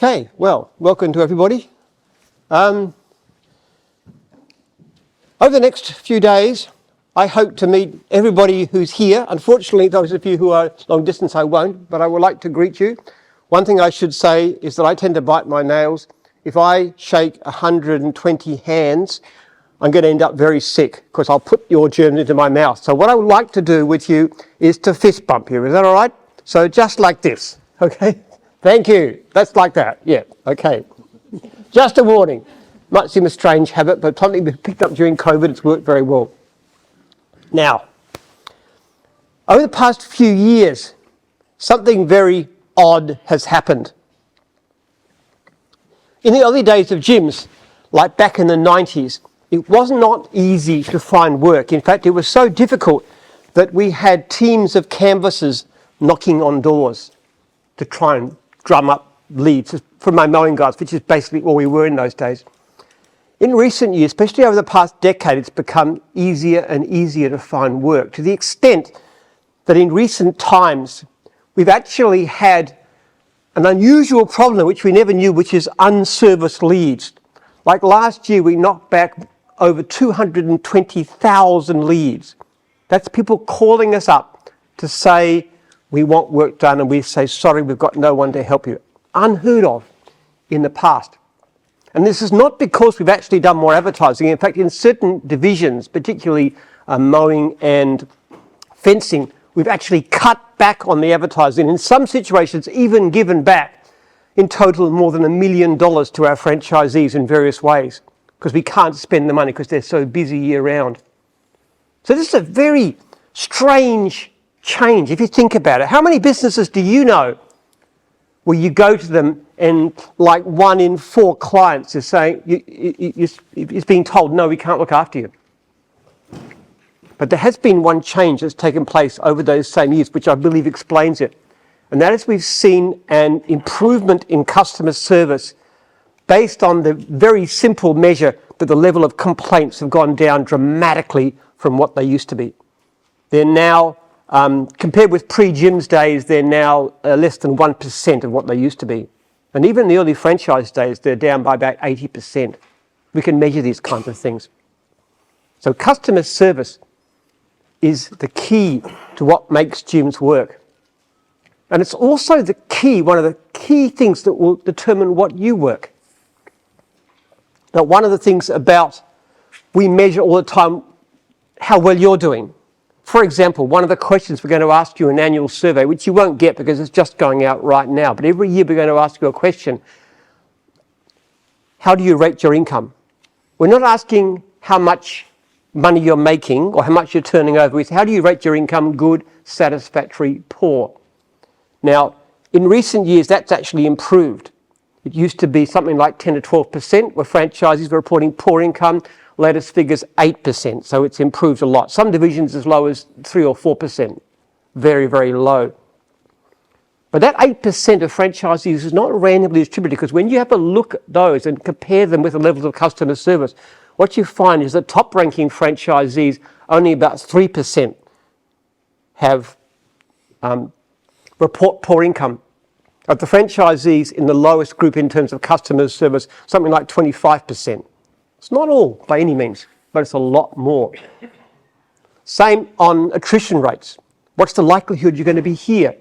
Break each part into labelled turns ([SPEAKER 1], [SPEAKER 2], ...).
[SPEAKER 1] Okay, well, welcome to everybody. Over the next few days, I hope to meet everybody who's here. Unfortunately, those of you who are long distance, I won't, but I would like to greet you. One thing I should say is that I tend to bite my nails. If I shake 120 hands, I'm going to end up very sick because I'll put your germs into my mouth. So what I would like to do with you is to fist bump you. Is that all right? So just like this, okay? Thank you. That's like that. Yeah, okay. Just a warning. Might seem a strange habit, but something we picked up during COVID, it's worked very well. Now, over the past few years, something very odd has happened. In the early days of gyms, like back in the 90s, it was not easy to find work. In fact, it was so difficult that we had teams of canvassers knocking on doors to try and drum up leads from my mowing guys, which is basically all we were in those days. In recent years, especially over the past decade, it's become easier and easier to find work, to the extent that in recent times, we've actually had an unusual problem which we never knew, which is unserviced leads. Like last year, we knocked back over 220,000 leads. That's people calling us up to say, we want work done, and we say, sorry, we've got no one to help you. Unheard of in the past. And this is not because we've actually done more advertising. In fact, in certain divisions, particularly mowing and fencing, we've actually cut back on the advertising. In some situations, even given back in total more than $1 million to our franchisees in various ways, because we can't spend the money because they're so busy year round. So this is a very strange change if you think about it. How many businesses do you know where you go to them and like 1 in 4 clients is saying, is being told, no, we can't look after you? But there has been one change that's taken place over those same years, which I believe explains it. And that is we've seen an improvement in customer service based on the very simple measure that the level of complaints have gone down dramatically from what they used to be. They're now, compared with pre-gyms days, they're now less than 1% of what they used to be. And even in the early franchise days, they're down by about 80%. We can measure these kinds of things. So customer service is the key to what makes gyms work. And it's also the key, one of the key things that will determine what you work. Now, one of the things about, we measure all the time how well you're doing. For example, one of the questions we're going to ask you in an annual survey, which you won't get because it's just going out right now, but every year we're going to ask you a question. How do you rate your income? We're not asking how much money you're making or how much you're turning over. We say, how do you rate your income? Good, satisfactory, poor. Now, in recent years, that's actually improved. It used to be something like 10 to 12% where franchisees were reporting poor income. Latest figures 8%, so it's improved a lot. Some divisions as low as 3 or 4%, very, very low. But that 8% of franchisees is not randomly distributed, because when you have a look at those and compare them with the levels of customer service, what you find is that top-ranking franchisees, only about 3% have report poor income. Of the franchisees in the lowest group in terms of customer service, something like 25%. It's not all by any means, but it's a lot more. Same on attrition rates. What's the likelihood you're going to be here,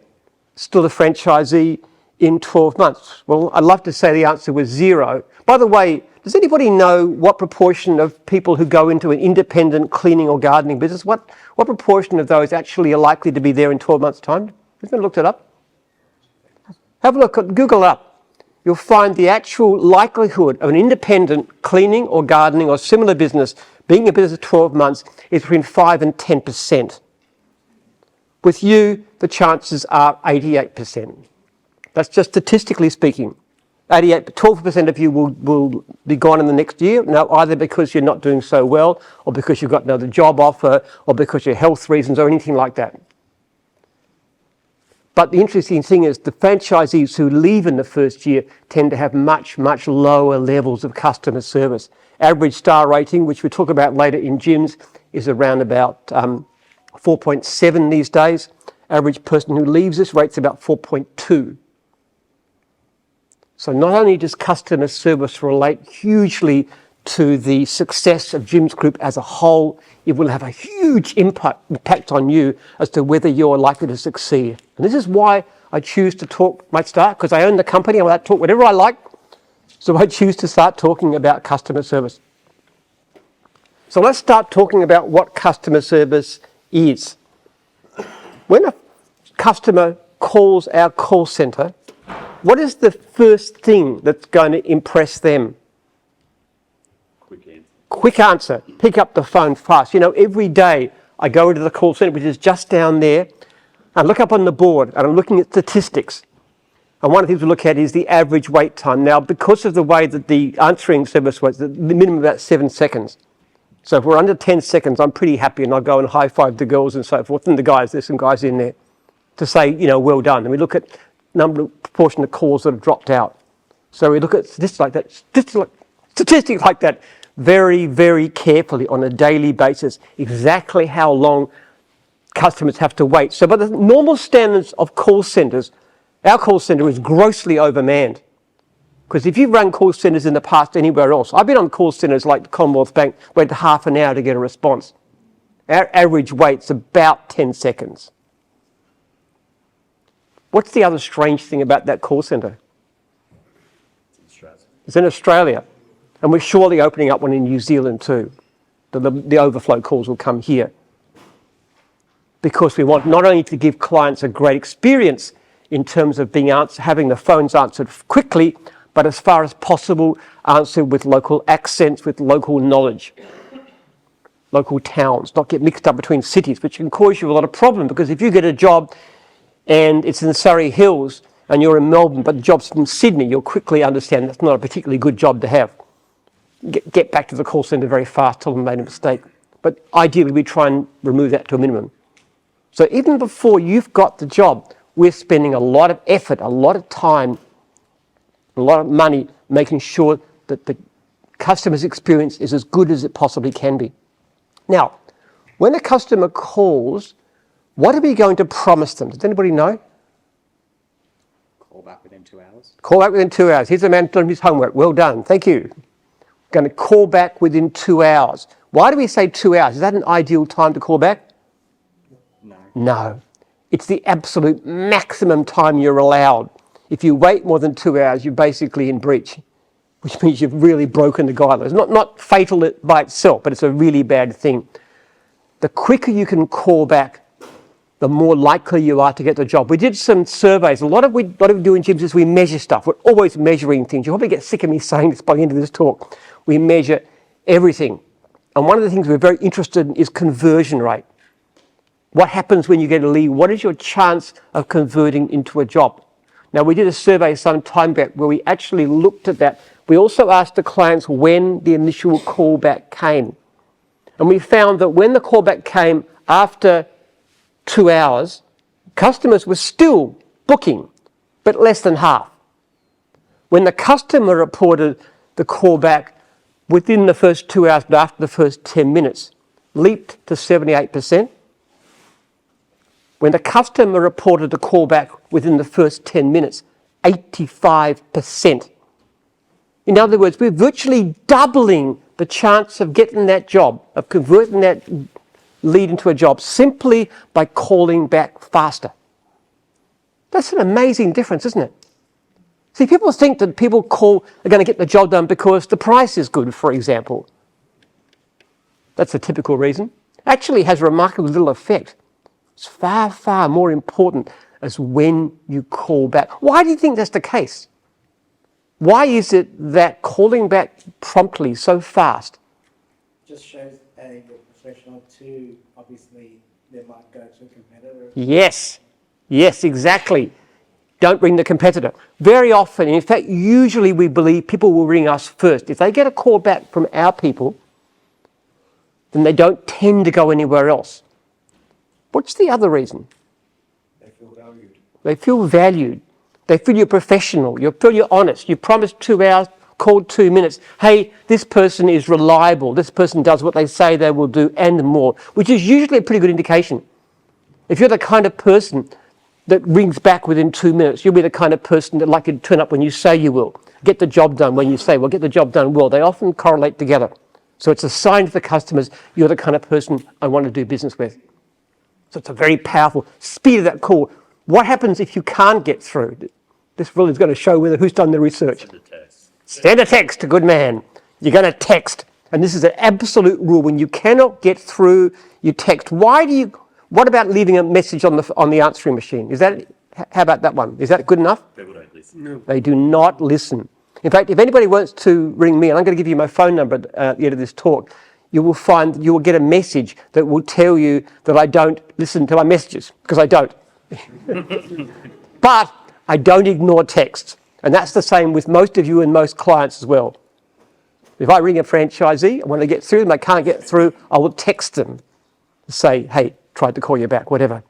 [SPEAKER 1] still a franchisee, in 12 months? Well, I'd love to say the answer was 0. By the way, does anybody know what proportion of people who go into an independent cleaning or gardening business, what proportion of those actually are likely to be there in 12 months' time? Has anyone looked it up? Have a look, Google up. You'll find the actual likelihood of an independent cleaning or gardening or similar business being in business 12 months is between 5 and 10%. With you, the chances are 88%. That's just statistically speaking. 12% of you will be gone in the next year. Now, either because you're not doing so well, or because you've got another job offer, or because of health reasons, or anything like that. But the interesting thing is the franchisees who leave in the first year tend to have much, much lower levels of customer service. Average star rating, which we'll talk about later in gyms, is around about 4.7 these days. Average person who leaves this rate's about 4.2. So not only does customer service relate hugely to the success of Jim's Group as a whole, it will have a huge impact on you as to whether you're likely to succeed. And this is why I choose to talk, might start, because I own the company, I will talk whatever I like. So I choose to start talking about customer service. So let's start talking about what customer service is. When a customer calls our call centre, what is the first thing that's going to impress them? Quick answer. Pick up the phone fast. You know, every day I go into the call centre, which is just down there, and look up on the board, and I'm looking at statistics. And one of the things we look at is the average wait time. Now, because of the way that the answering service was, the minimum about 7 seconds. So if we're under 10 seconds, I'm pretty happy, and I'll go and high-five the girls and so forth, and the guys, there's some guys in there, to say, you know, well done. And we look at proportion of calls that have dropped out. So we look at statistics like that very, very carefully on a daily basis, exactly how long customers have to wait. So by the normal standards of call centres, our call centre is grossly overmanned. Because if you've run call centres in the past anywhere else, I've been on call centres like the Commonwealth Bank, waited half an hour to get a response. Our average wait's about 10 seconds. What's the other strange thing about that call centre? It's in Australia. And we're surely opening up one in New Zealand too. The overflow calls will come here. Because we want not only to give clients a great experience in terms of having the phones answered quickly, but as far as possible, answered with local accents, with local knowledge. Local towns, not get mixed up between cities, which can cause you a lot of problem, because if you get a job and it's in Surrey Hills and you're in Melbourne, but the job's from Sydney, you'll quickly understand that's not a particularly good job to have. Get back to the call centre very fast, tell them they made a mistake. But ideally, we try and remove that to a minimum. So even before you've got the job, we're spending a lot of effort, a lot of time, a lot of money making sure that the customer's experience is as good as it possibly can be. Now, when a customer calls, what are we going to promise them? Does anybody know?
[SPEAKER 2] Call back within 2 hours.
[SPEAKER 1] Call back within 2 hours. Here's a man doing his homework. Well done. Thank you. Going to call back within 2 hours. Why do we say 2 hours? Is that an ideal time to call back?
[SPEAKER 2] No.
[SPEAKER 1] No. It's the absolute maximum time you're allowed. If you wait more than 2 hours, you're basically in breach, which means you've really broken the guidelines. Not fatal by itself, but it's a really bad thing. The quicker you can call back, the more likely you are to get the job. We did some surveys. A lot of we do in gyms is we measure stuff. We're always measuring things. You'll probably get sick of me saying this by the end of this talk. We measure everything. And one of the things we're very interested in is conversion rate. What happens when you get a lead? What is your chance of converting into a job? Now, we did a survey some time back where we actually looked at that. We also asked the clients when the initial callback came. And we found that when the callback came after 2 hours, customers were still booking, but less than half. When the customer reported the callback within the first 2 hours, but after the first 10 minutes, leaped to 78%. When the customer reported the callback within the first 10 minutes, 85%. In other words, we're virtually doubling the chance of getting that job, of converting that lead into a job, simply by calling back faster. That's an amazing difference, isn't it? See, people think that people are going to get the job done because the price is good, for example. That's a typical reason. Actually has remarkably little effect. It's far, far more important as when you call back. Why do you think that's the case? Why is it that calling back promptly so fast?
[SPEAKER 3] Just shows you're professional too. Obviously, they might go to a competitor.
[SPEAKER 1] Yes, exactly. Don't ring the competitor. Very often, in fact, usually we believe people will ring us first. If they get a call back from our people, then they don't tend to go anywhere else. What's the other reason?
[SPEAKER 3] They feel valued.
[SPEAKER 1] They feel valued. They feel you're professional. You feel you're honest. You promised 2 hours, called 2 minutes. Hey, this person is reliable. This person does what they say they will do and more, which is usually a pretty good indication. If you're the kind of person that rings back within 2 minutes. You'll be the kind of person that like to turn up when you say you will. Get the job done when you say, well, get the job done well. They often correlate together. So it's a sign to the customers, you're the kind of person I want to do business with. So it's a very powerful speed of that call. What happens if you can't get through? This really is going to show who's done the research. Send a text, good man. You're going to text. And this is an absolute rule. When you cannot get through, you text. What about leaving a message on the answering machine? How about that one? Is that good enough?
[SPEAKER 4] People don't listen. No.
[SPEAKER 1] They do not listen. In fact, if anybody wants to ring me, and I'm going to give you my phone number at the end of this talk, you will find that you will get a message that will tell you that I don't listen to my messages, because I don't. But I don't ignore texts. And that's the same with most of you and most clients as well. If I ring a franchisee, when I get through them, I can't get through, I will text them to say, hey, tried to call you back, whatever.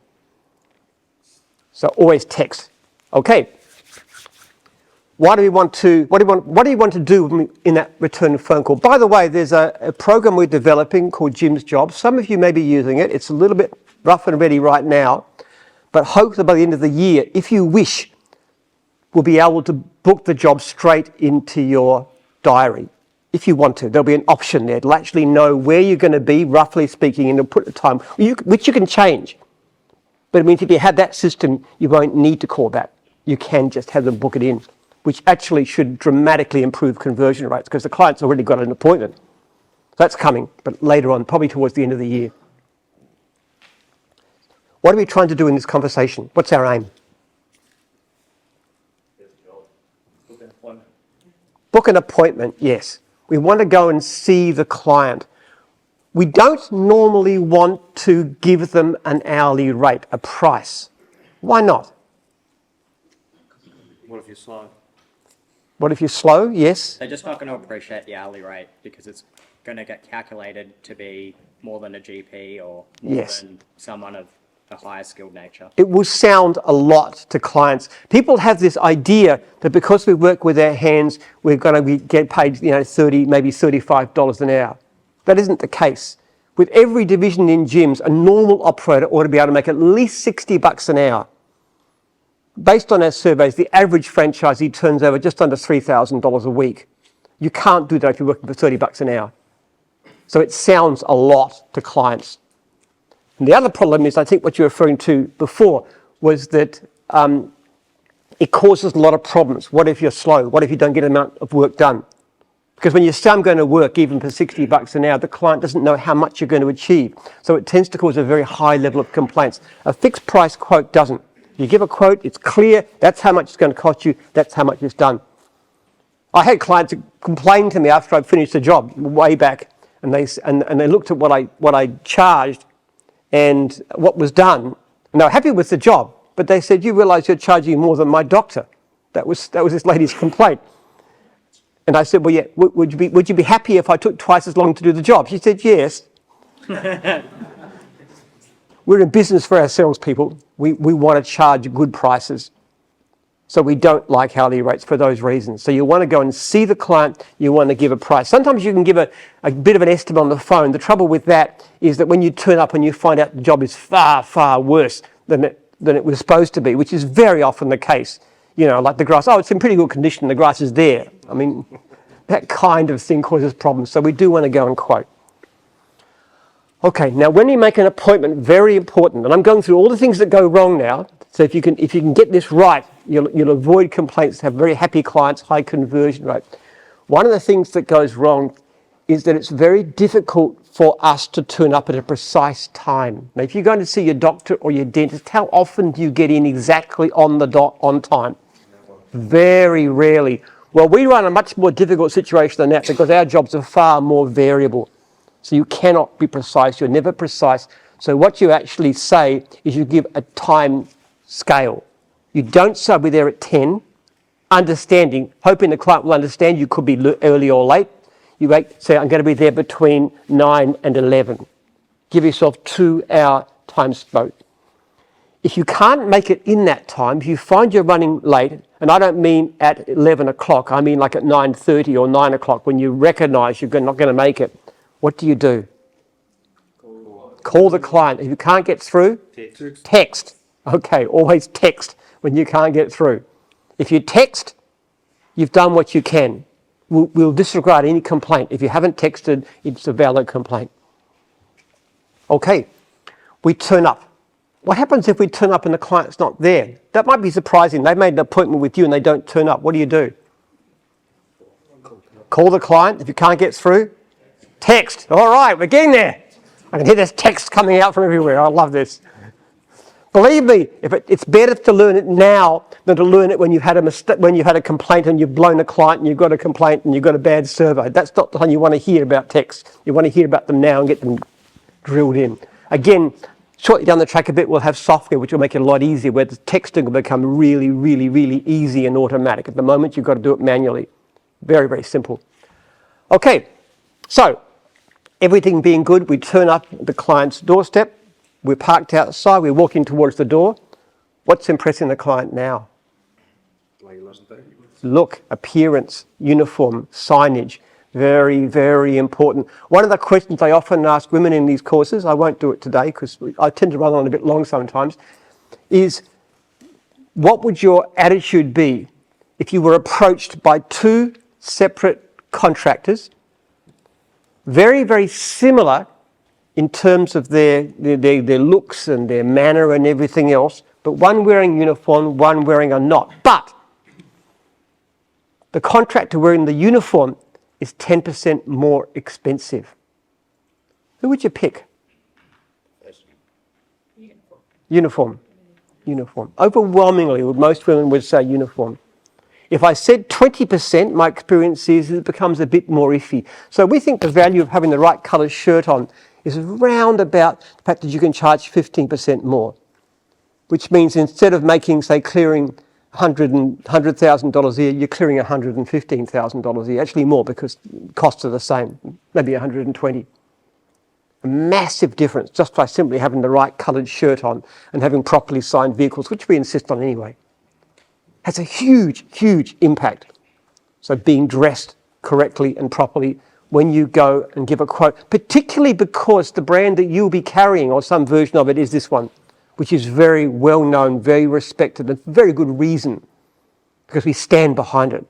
[SPEAKER 1] So always text. Okay. What do you want to do in that return phone call? By the way, there's a program we're developing called Jim's Job. Some of you may be using it. It's a little bit rough and ready right now, but hopefully by the end of the year, if you wish, we'll be able to book the job straight into your diary. If you want to, there'll be an option there. It'll actually know where you're going to be, roughly speaking, and it'll put the time, which you can change. But it means if you have that system, you won't need to call back. You can just have them book it in, which actually should dramatically improve conversion rates because the client's already got an appointment. That's coming, but later on, probably towards the end of the year. What are we trying to do in this conversation? What's our aim? Book an appointment, yes. We want to go and see the client. We don't normally want to give them an hourly rate, a price. Why not?
[SPEAKER 4] What if you're slow?
[SPEAKER 1] What if you're slow? Yes.
[SPEAKER 2] They're just not going to appreciate the hourly rate because it's going to get calculated to be more than a GP or more than someone of a higher skilled nature.
[SPEAKER 1] It will sound a lot to clients. People have this idea that because we work with our hands, we're going to get paid, $30, maybe $35 an hour. That isn't the case. With every division in gyms, a normal operator ought to be able to make at least $60 an hour. Based on our surveys, the average franchisee turns over just under $3,000 a week. You can't do that if you're working for $30 an hour. So it sounds a lot to clients. And the other problem is, I think what you were referring to before, was that it causes a lot of problems. What if you're slow? What if you don't get an amount of work done? Because when you say I'm going to work even for $60 an hour, the client doesn't know how much you're going to achieve. So it tends to cause a very high level of complaints. A fixed price quote doesn't. You give a quote, it's clear, that's how much it's going to cost you, that's how much it's done. I had clients complain to me after I'd finished the job way back, and they looked at what I charged and what was done, and they were happy with the job, but they said, you realise you're charging more than my doctor. That was this lady's complaint. And I said, well, yeah, would you be happy if I took twice as long to do the job? She said, yes. We're in business for ourselves, people. We want to charge good prices. So we don't like hourly rates for those reasons. So you want to go and see the client, you want to give a price. Sometimes you can give a bit of an estimate on the phone. The trouble with that is that when you turn up and you find out the job is far, far worse than it was supposed to be, which is very often the case. Like the grass, it's in pretty good condition, the grass is there. I mean, that kind of thing causes problems. So we do want to go and quote. Okay, now when you make an appointment, very important, and I'm going through all the things that go wrong now. So if you can get this right, you'll avoid complaints, have very happy clients, high conversion rate. One of the things that goes wrong is that it's very difficult for us to turn up at a precise time. Now, if you're going to see your doctor or your dentist, how often do you get in exactly on the dot on time? Very rarely. Well, we run a much more difficult situation than that because our jobs are far more variable. So you cannot be precise. You're never precise. So what you actually say is you give a time scale. You don't say I'll be there at 10, understanding, hoping the client will understand you could be early or late. You say I'm going to be there between 9 and 11. Give yourself 2-hour time scope. If you can't make it in that time, if you find you're running late, and I don't mean at 11 o'clock, I mean like at 9:30 or 9 o'clock when you recognise you're not going to make it, what do? Call the client. If you can't get through, text. Okay, always text when you can't get through. If you text, you've done what you can. We'll disregard any complaint. If you haven't texted, it's a valid complaint. Okay, we turn up. What happens if we turn up and the client's not there? That might be surprising. They've made an appointment with you and they don't turn up. What do? Call the client. If you can't get through, text. All right, we're getting there. I can hear this text coming out from everywhere. I love this. Believe me, it's better to learn it now than to learn it when you've had a mistake, when you've had a complaint and you've blown a client and you've got a complaint and you've got a bad survey. That's not the time you want to hear about text. You want to hear about them now and get them drilled in. Again, shortly down the track a bit, we'll have software which will make it a lot easier, where the texting will become really, really, really easy and automatic. At the moment, you've got to do it manually. Very, very simple. Okay, so everything being good, we turn up at the client's doorstep. We're parked outside, we're walking towards the door. What's impressing the client now? Look, appearance, uniform, signage, very, very important. One of the questions I often ask women in these courses, I won't do it today because I tend to run on a bit long sometimes, is what would your attitude be if you were approached by two separate contractors, very, very similar in terms of their looks and their manner and everything else, but one wearing uniform, one wearing a not. But the contractor wearing the uniform is 10% more expensive. Who would you pick? Uniform. Uniform. Overwhelmingly, most women would say uniform. If I said 20%, my experience is it becomes a bit more iffy. So we think the value of having the right colour shirt on is around about the fact that you can charge 15% more, which means instead of making, say, clearing $100,000 a year, you're clearing $115,000 a year, actually more because costs are the same, maybe 120. A massive difference just by simply having the right coloured shirt on and having properly signed vehicles, which we insist on anyway. Has a huge, huge impact. So being dressed correctly and properly when you go and give a quote, particularly because the brand that you'll be carrying or some version of it is this one, which is very well known, very respected, and for very good reason, because we stand behind it.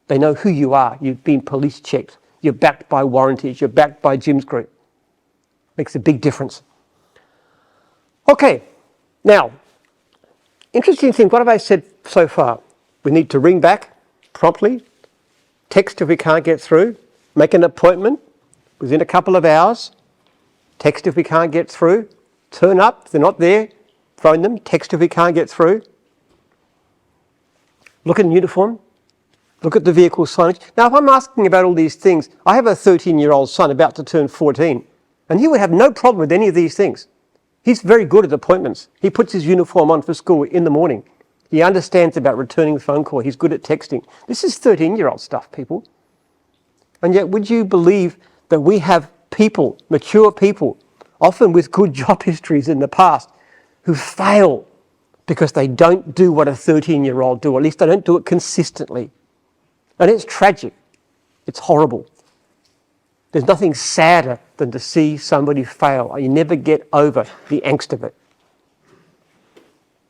[SPEAKER 1] They know who you are. You've been police checked. You're backed by warranties. You're backed by Jim's Group. Makes a big difference. Okay, now, interesting thing, what have I said so far? We need to ring back promptly, text if we can't get through, make an appointment within a couple of hours, text if we can't get through, turn up, if they're not there, phone them, text if we can't get through. Look at uniform, look at the vehicle signage. Now, if I'm asking about all these things, I have a 13-year-old son about to turn 14, and he would have no problem with any of these things. He's very good at appointments. He puts his uniform on for school in the morning. He understands about returning the phone call. He's good at texting. This is 13-year-old stuff, people. And yet, would you believe that we have people, mature people, often with good job histories in the past, who fail because they don't do what a 13-year-old do, or at least they don't do it consistently. And it's tragic. It's horrible. There's nothing sadder than to see somebody fail. You never get over the angst of it.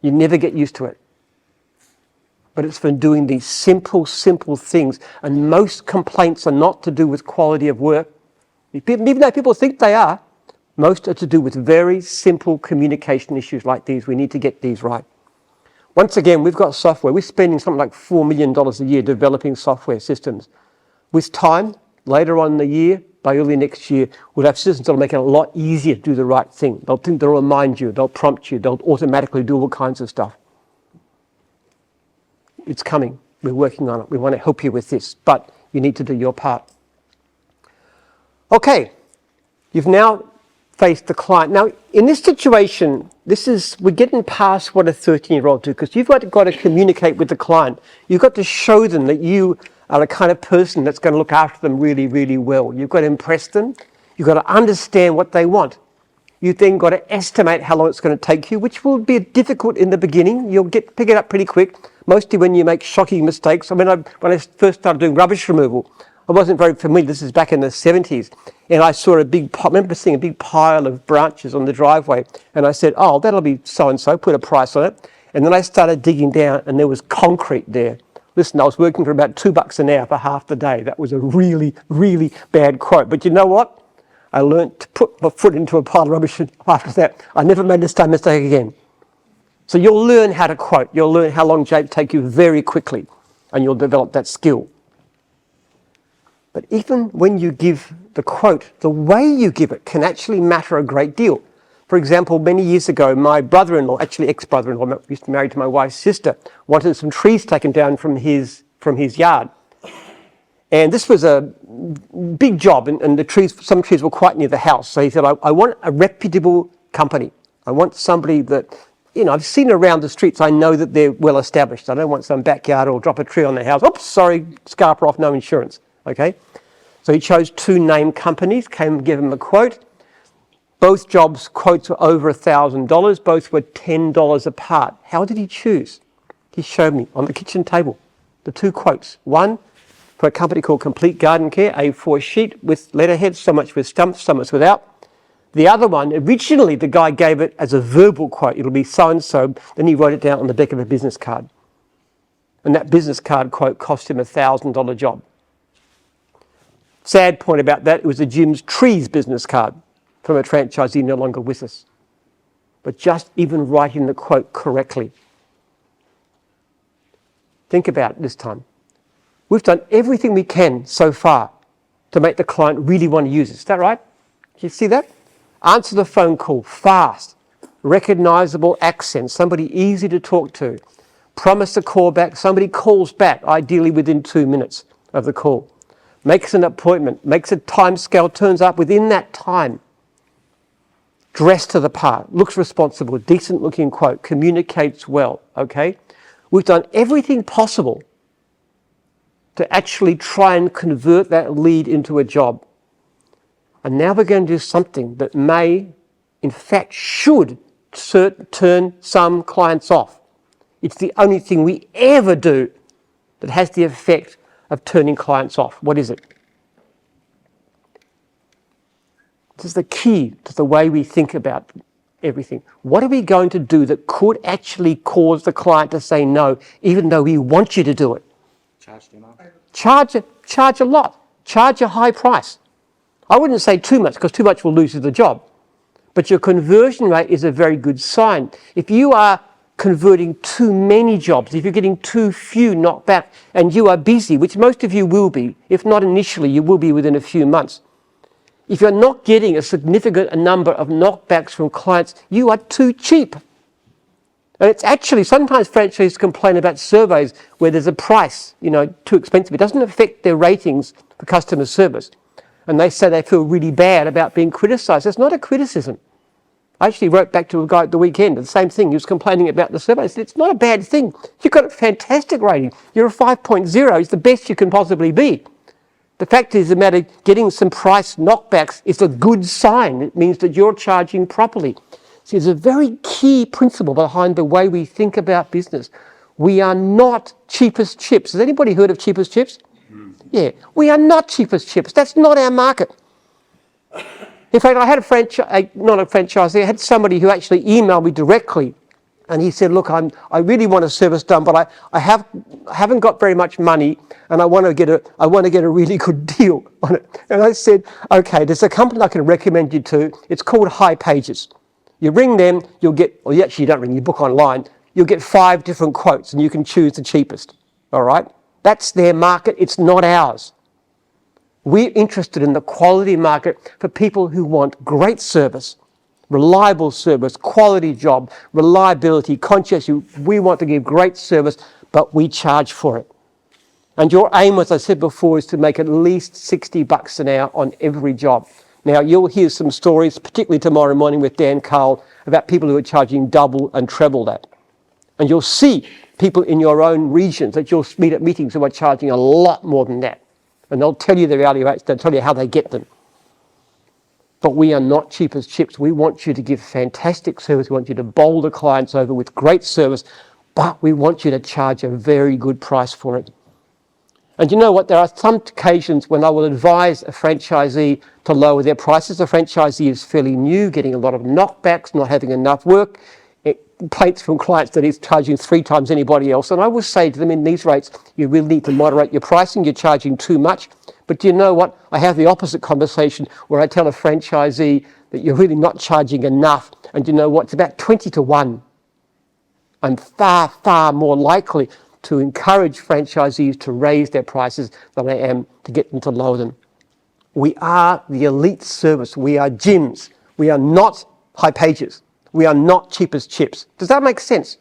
[SPEAKER 1] You never get used to it. But it's from doing these simple, simple things. And most complaints are not to do with quality of work. Even though people think they are, most are to do with very simple communication issues like these. We need to get these right. Once again, we've got software. We're spending something like $4 million a year developing software systems. With time, later on in the year, by early next year, we'll have systems that'll make it a lot easier to do the right thing. They'll remind you, they'll prompt you, they'll automatically do all kinds of stuff. It's coming. We're working on it. We want to help you with this, but you need to do your part. Okay, you've now faced the client. Now, in this situation, we're getting past what a 13-year-old do, because you've got to communicate with the client. You've got to show them that you are the kind of person that's going to look after them really, really well. You've got to impress them. You've got to understand what they want. You've then got to estimate how long it's going to take you, which will be difficult in the beginning. You'll pick it up pretty quick, mostly when you make shocking mistakes. I mean, when I first started doing rubbish removal, I wasn't very familiar. This is back in the 70s. And I saw I remember seeing a big pile of branches on the driveway. And I said, oh, that'll be so-and-so, put a price on it. And then I started digging down and there was concrete there. Listen, I was working for about $2 an hour for half the day. That was a really, really bad quote. But you know what? I learned to put my foot into a pile of rubbish after that. I never made the same mistake again. So you'll learn how to quote. You'll learn how long japes take you very quickly. And you'll develop that skill. But even when you give the quote, the way you give it can actually matter a great deal. For example, many years ago, my brother-in-law, actually ex-brother-in-law, used to be married to my wife's sister, wanted some trees taken down from his yard. And this was a big job, and the trees, some trees were quite near the house. So he said, I want a reputable company. I want somebody that, I've seen around the streets, I know that they're well established. I don't want some backyard or drop a tree on their house. Oops, sorry, scarper off, no insurance. Okay, so he chose 2 named companies, came and gave him a quote. Both jobs' quotes were over $1,000. Both were $10 apart. How did he choose? He showed me on the kitchen table the 2 quotes. One for a company called Complete Garden Care, A4 sheet with letterheads, so much with stumps, so much without. The other one, originally the guy gave it as a verbal quote. It'll be so-and-so. Then he wrote it down on the back of a business card. And that business card quote cost him a $1,000 job. Sad point about that, it was a Jim's Trees business card from a franchisee no longer with us. But just even writing the quote correctly. Think about it this time. We've done everything we can so far to make the client really want to use it. Is that right? Do you see that? Answer the phone call fast, recognizable accent, somebody easy to talk to. Promise a call back, somebody calls back, ideally within 2 minutes of the call. Makes an appointment, makes a time scale, turns up within that time. Dressed to the part, looks responsible, decent looking quote, communicates well, okay? We've done everything possible to actually try and convert that lead into a job. And now we're going to do something that may, in fact, should turn some clients off. It's the only thing we ever do that has the effect of turning clients off. What is it? This is the key to the way we think about everything. What are we going to do that could actually cause the client to say no, even though we want you to do it?
[SPEAKER 2] Charge too much.
[SPEAKER 1] Charge a lot. Charge a high price. I wouldn't say too much, because too much will lose you the job. But your conversion rate is a very good sign. If you are converting too many jobs, if you're getting too few knocked back, and you are busy, which most of you will be, if not initially, you will be within a few months. If you're not getting a significant number of knockbacks from clients, you are too cheap. And it's actually, sometimes franchisees complain about surveys where there's a price, too expensive. It doesn't affect their ratings for customer service. And they say they feel really bad about being criticised. It's not a criticism. I actually wrote back to a guy at the weekend, the same thing. He was complaining about the survey. I said, it's not a bad thing. You've got a fantastic rating. You're a 5.0. It's the best you can possibly be. The fact is, the matter, getting some price knockbacks is a good sign. It means that you're charging properly. See, there's a very key principle behind the way we think about business. We are not cheapest chips. Has anybody heard of cheapest chips? Yeah, we are not cheapest chips. That's not our market. In fact, I had not a franchisee, I had somebody who actually emailed me directly, and he said, look, I really want a service done, but I haven't got very much money, and I want to get a really good deal on it. And I said, okay, there's a company I can recommend you to. It's called High Pages. You ring them, you'll get, or you actually don't ring, you book online, you'll get 5 different quotes, and you can choose the cheapest. All right? That's their market. It's not ours. We're interested in the quality market for people who want great service, reliable service, quality job, reliability, conscious. We want to give great service, but we charge for it. And your aim, as I said before, is to make at least $60 an hour on every job. Now, you'll hear some stories, particularly tomorrow morning with Dan Carl, about people who are charging double and treble that. And you'll see people in your own regions that you'll meet at meetings who are charging a lot more than that. And they'll tell you their hourly rates, they'll tell you how they get them. But we are not cheap as chips. We want you to give fantastic service. We want you to bowl the clients over with great service, but we want you to charge a very good price for it. And you know what? There are some occasions when I will advise a franchisee to lower their prices. The franchisee is fairly new, getting a lot of knockbacks, not having enough work, complaints from clients that he's charging 3 times anybody else. And I will say to them, in these rates, you really need to moderate your pricing. You're charging too much. But do you know what? I have the opposite conversation where I tell a franchisee that you're really not charging enough. And you know what? It's about 20 to 1. I'm far, far more likely to encourage franchisees to raise their prices than I am to get them to lower them. We are the elite service. We are gyms. We are not high pages. We are not cheap as chips. Does that make sense?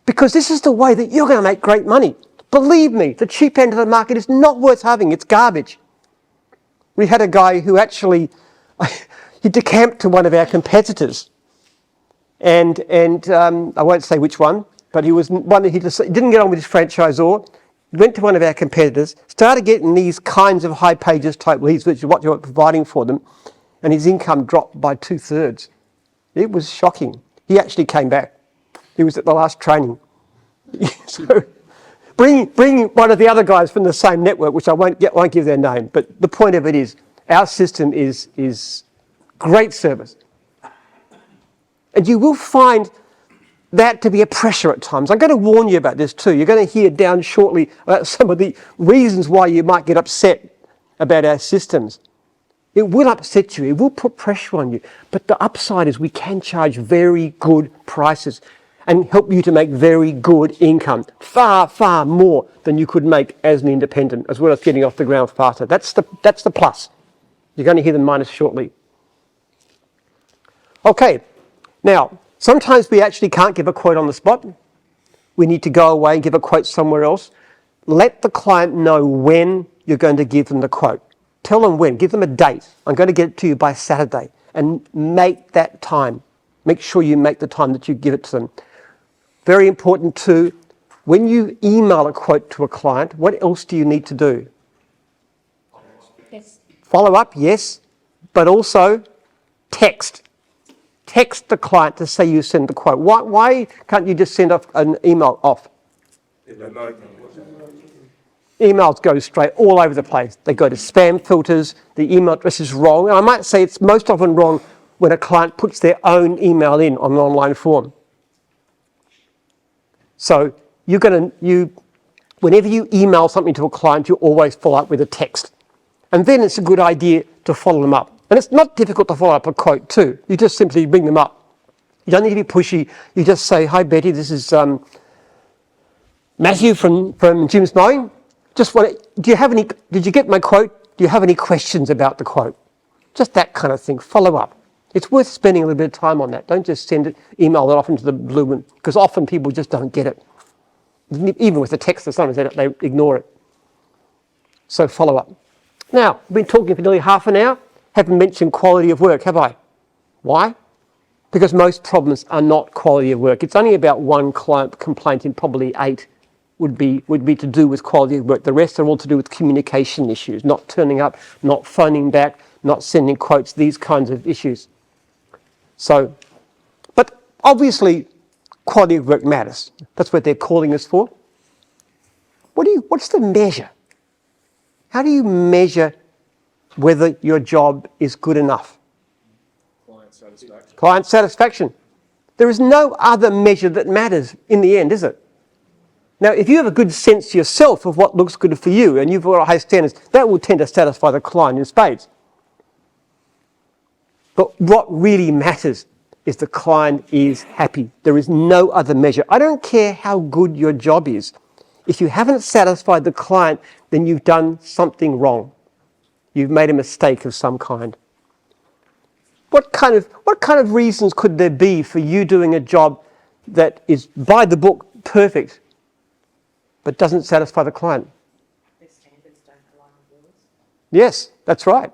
[SPEAKER 1] Because this is the way that you're going to make great money. Believe me, the cheap end of the market is not worth having. It's garbage. We had a guy who actually, he decamped to one of our competitors. And I won't say which one, but he was one that he didn't get on with his franchisor, went to one of our competitors, started getting these kinds of high pages type leads, which is what you're providing for them, and his income dropped by 2/3. It was shocking. He actually came back. He was at the last training. So bring one of the other guys from the same network, which I won't give their name, but the point of it is our system is great service. And you will find that to be a pressure at times. I'm going to warn you about this too. You're going to hear down shortly about some of the reasons why you might get upset about our systems. It will upset you. It will put pressure on you. But the upside is we can charge very good prices and help you to make very good income. Far, far more than you could make as an independent, as well as getting off the ground faster. That's the plus. You're going to hear the minus shortly. Okay. Now, sometimes we actually can't give a quote on the spot. We need to go away and give a quote somewhere else. Let the client know when you're going to give them the quote. Tell them when. Give them a date. I'm going to get it to you by Saturday. And make that time. Make sure you make the time that you give it to them. Very important too, when you email a quote to a client, what else do you need to do?
[SPEAKER 4] Yes.
[SPEAKER 1] Follow up, yes, but also text. Text the client to say you send the quote. Why can't you just send off an email off? Emails go straight all over the place. They go to spam filters, the email address is wrong. And I might say it's most often wrong when a client puts their own email in on an online form. So whenever you email something to a client, you always follow up with a text. And then it's a good idea to follow them up. And it's not difficult to follow up a quote too. You just simply bring them up. You don't need to be pushy. You just say, "Hi Betty, this is Matthew from Jim's Mowing. Did you get my quote? Do you have any questions about the quote?" Just that kind of thing. Follow up. It's worth spending a little bit of time on that. Don't just email it off into the blue one, because often people just don't get it. Even with the text, sometimes they ignore it. So follow up. Now, I've been talking for nearly half an hour. Haven't mentioned quality of work, have I? Why? Because most problems are not quality of work. It's only about one client complaint in probably 8 would be to do with quality of work. The rest are all to do with communication issues, not turning up, not phoning back, not sending quotes, these kinds of issues. So, but obviously quality of work matters. That's what they're calling us for. What's the measure? How do you measure whether your job is good enough?
[SPEAKER 5] Client satisfaction.
[SPEAKER 1] Client satisfaction. There is no other measure that matters in the end, is it? Now, if you have a good sense yourself of what looks good for you and you've got high standards, that will tend to satisfy the client in spades. But what really matters is the client is happy. There is no other measure. I don't care how good your job is. If you haven't satisfied the client, then you've done something wrong. You've made a mistake of some kind. What kind of reasons could there be for you doing a job that is by the book perfect, but doesn't satisfy the client?
[SPEAKER 4] The standards don't align with yours.
[SPEAKER 1] Yes, that's right.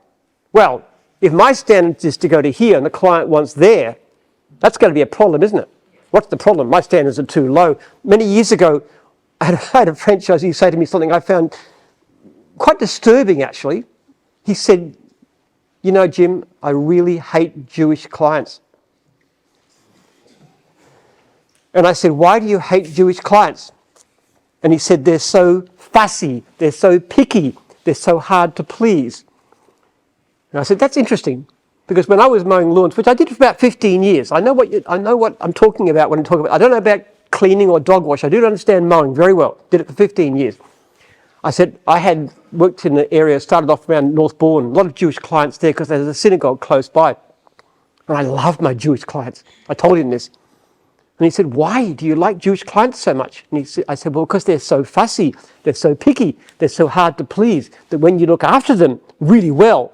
[SPEAKER 1] Well, if my standard is to go to here and the client wants there, that's going to be a problem, isn't it? What's the problem? My standards are too low. Many years ago, I had a franchisee say to me something I found quite disturbing, actually. He said, "You know, Jim, I really hate Jewish clients." And I said, "Why do you hate Jewish clients?" And he said, they're so fussy, they're so picky, they're so hard to please. And I said, that's interesting, because when I was mowing lawns, which I did for about 15 years, I know what I'm talking about when I'm talking about, I don't know about cleaning or dog wash. I do understand mowing very well. Did it for 15 years. I said, I had worked in the area, started off around North Bourne, a lot of Jewish clients there because there's a synagogue close by. And I love my Jewish clients. I told him this. And he said, why do you like Jewish clients so much? And I said, well, because they're so fussy, they're so picky, they're so hard to please, that when you look after them really well,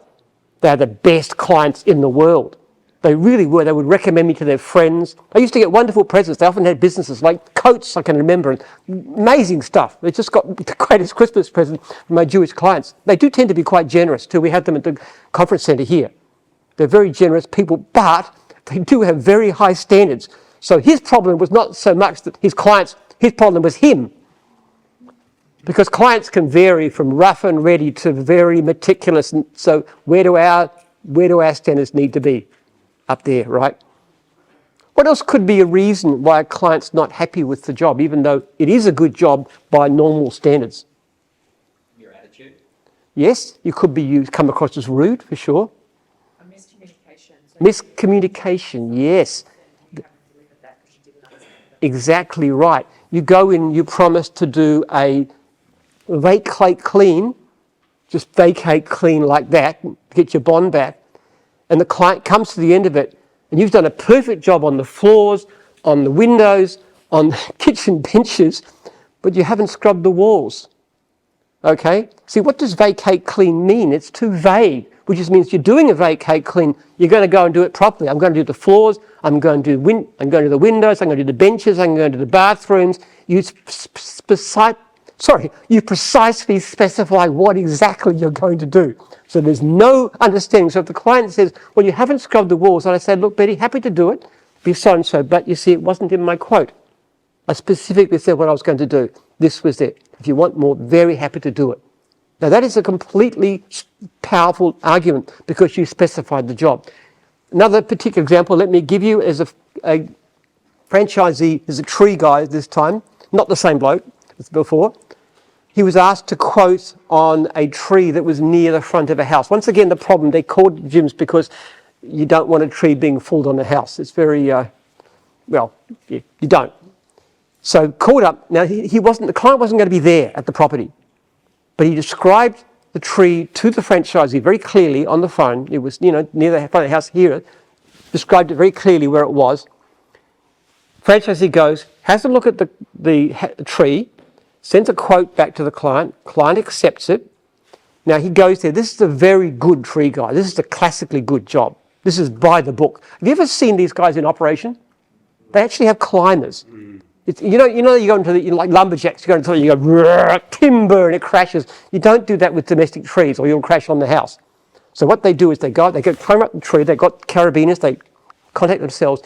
[SPEAKER 1] they're the best clients in the world. They really were. They would recommend me to their friends. I used to get wonderful presents. They often had businesses like coats, I can remember, and amazing stuff. They just got the greatest Christmas present from my Jewish clients. They do tend to be quite generous too. We had them at the conference centre here. They're very generous people, but they do have very high standards. So his problem was not so much that his problem was him. Because clients can vary from rough and ready to very meticulous. And so where do our standards need to be? Up there, right? What else could be a reason why a client's not happy with the job, even though it is a good job by normal standards?
[SPEAKER 2] Your attitude.
[SPEAKER 1] Yes, you come across as rude, for sure.
[SPEAKER 4] A miscommunication. So
[SPEAKER 1] Miscommunication, yes.
[SPEAKER 4] you haven't delivered that because you didn't understand that.
[SPEAKER 1] Exactly right. You go in, you promise to do a vacate clean, just vacate clean like that, get your bond back, and the client comes to the end of it, and you've done a perfect job on the floors, on the windows, on the kitchen benches, but you haven't scrubbed the walls. Okay? See, what does vacate clean mean? It's too vague, which just means you're doing a vacate clean, you're going to go and do it properly. I'm going to do the floors, I'm going to do the windows, I'm going to do the benches, I'm going to do the bathrooms. You precisely specify what exactly you're going to do. So there's no understanding. So if the client says, well, you haven't scrubbed the walls, and I say, look, Betty, happy to do it, be so-and-so, but you see, it wasn't in my quote. I specifically said what I was going to do. This was it. If you want more, very happy to do it. Now that is a completely powerful argument because you specified the job. Another particular example, let me give you, as a franchisee, is a tree guy this time, not the same bloke as before. He was asked to quote on a tree that was near the front of a house. Once again, the problem, they called gyms because you don't want a tree being falled on a house. It's very, you don't. So called up. Now, the client wasn't going to be there at the property, but he described the tree to the franchisee very clearly on the phone. It was, near the front of the house here. Described it very clearly where it was. Franchisee goes, has a look at the tree, sends a quote back to the client. Client accepts it. Now he goes there. This is a very good tree guy. This is a classically good job. This is by the book. Have you ever seen these guys in operation? They actually have climbers. It's, you go into like lumberjacks, you go into you go timber and it crashes. You don't do that with domestic trees or you'll crash on the house. So what they do is they climb up the tree. They've got carabiners. They contact themselves.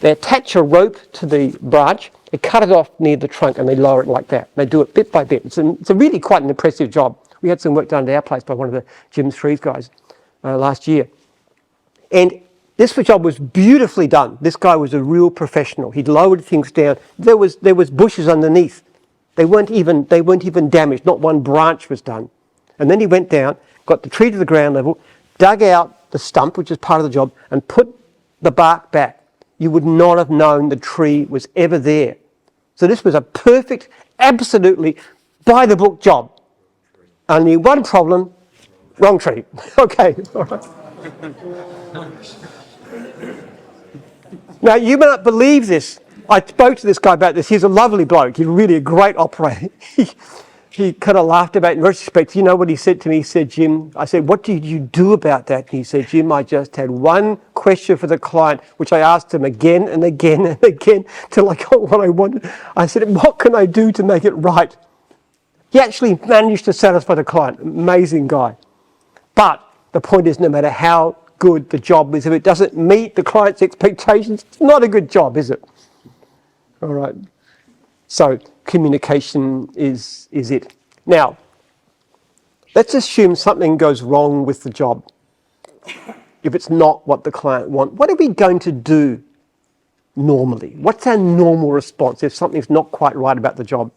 [SPEAKER 1] They attach a rope to the branch. They cut it off near the trunk and they lower it like that. They do it bit by bit. It's a really quite an impressive job. We had some work done at our place by one of the Jim's Trees guys last year. And this job was beautifully done. This guy was a real professional. He'd lowered things down. There was bushes underneath. They weren't even damaged. Not one branch was done. And then he went down, got the tree to the ground level, dug out the stump, which is part of the job, and put the bark back. You would not have known the tree was ever there. So this was a perfect, absolutely by-the-book job. Only one problem, wrong tree. Okay, all right. Now, you may not believe this. I spoke to this guy about this. He's a lovely bloke. He's really a great operator. He kind of laughed about it in retrospect. You know what he said to me? He said, Jim, I said, what did you do about that? And he said, Jim, I just had one question for the client, which I asked him again and again and again till I got what I wanted. I said, what can I do to make it right? He actually managed to satisfy the client. Amazing guy. But the point is, no matter how good the job is, if it doesn't meet the client's expectations, it's not a good job, is it? All right. So communication is it. Now, let's assume something goes wrong with the job. If it's not what the client wants, what are we going to do normally? What's our normal response if something's not quite right about the job?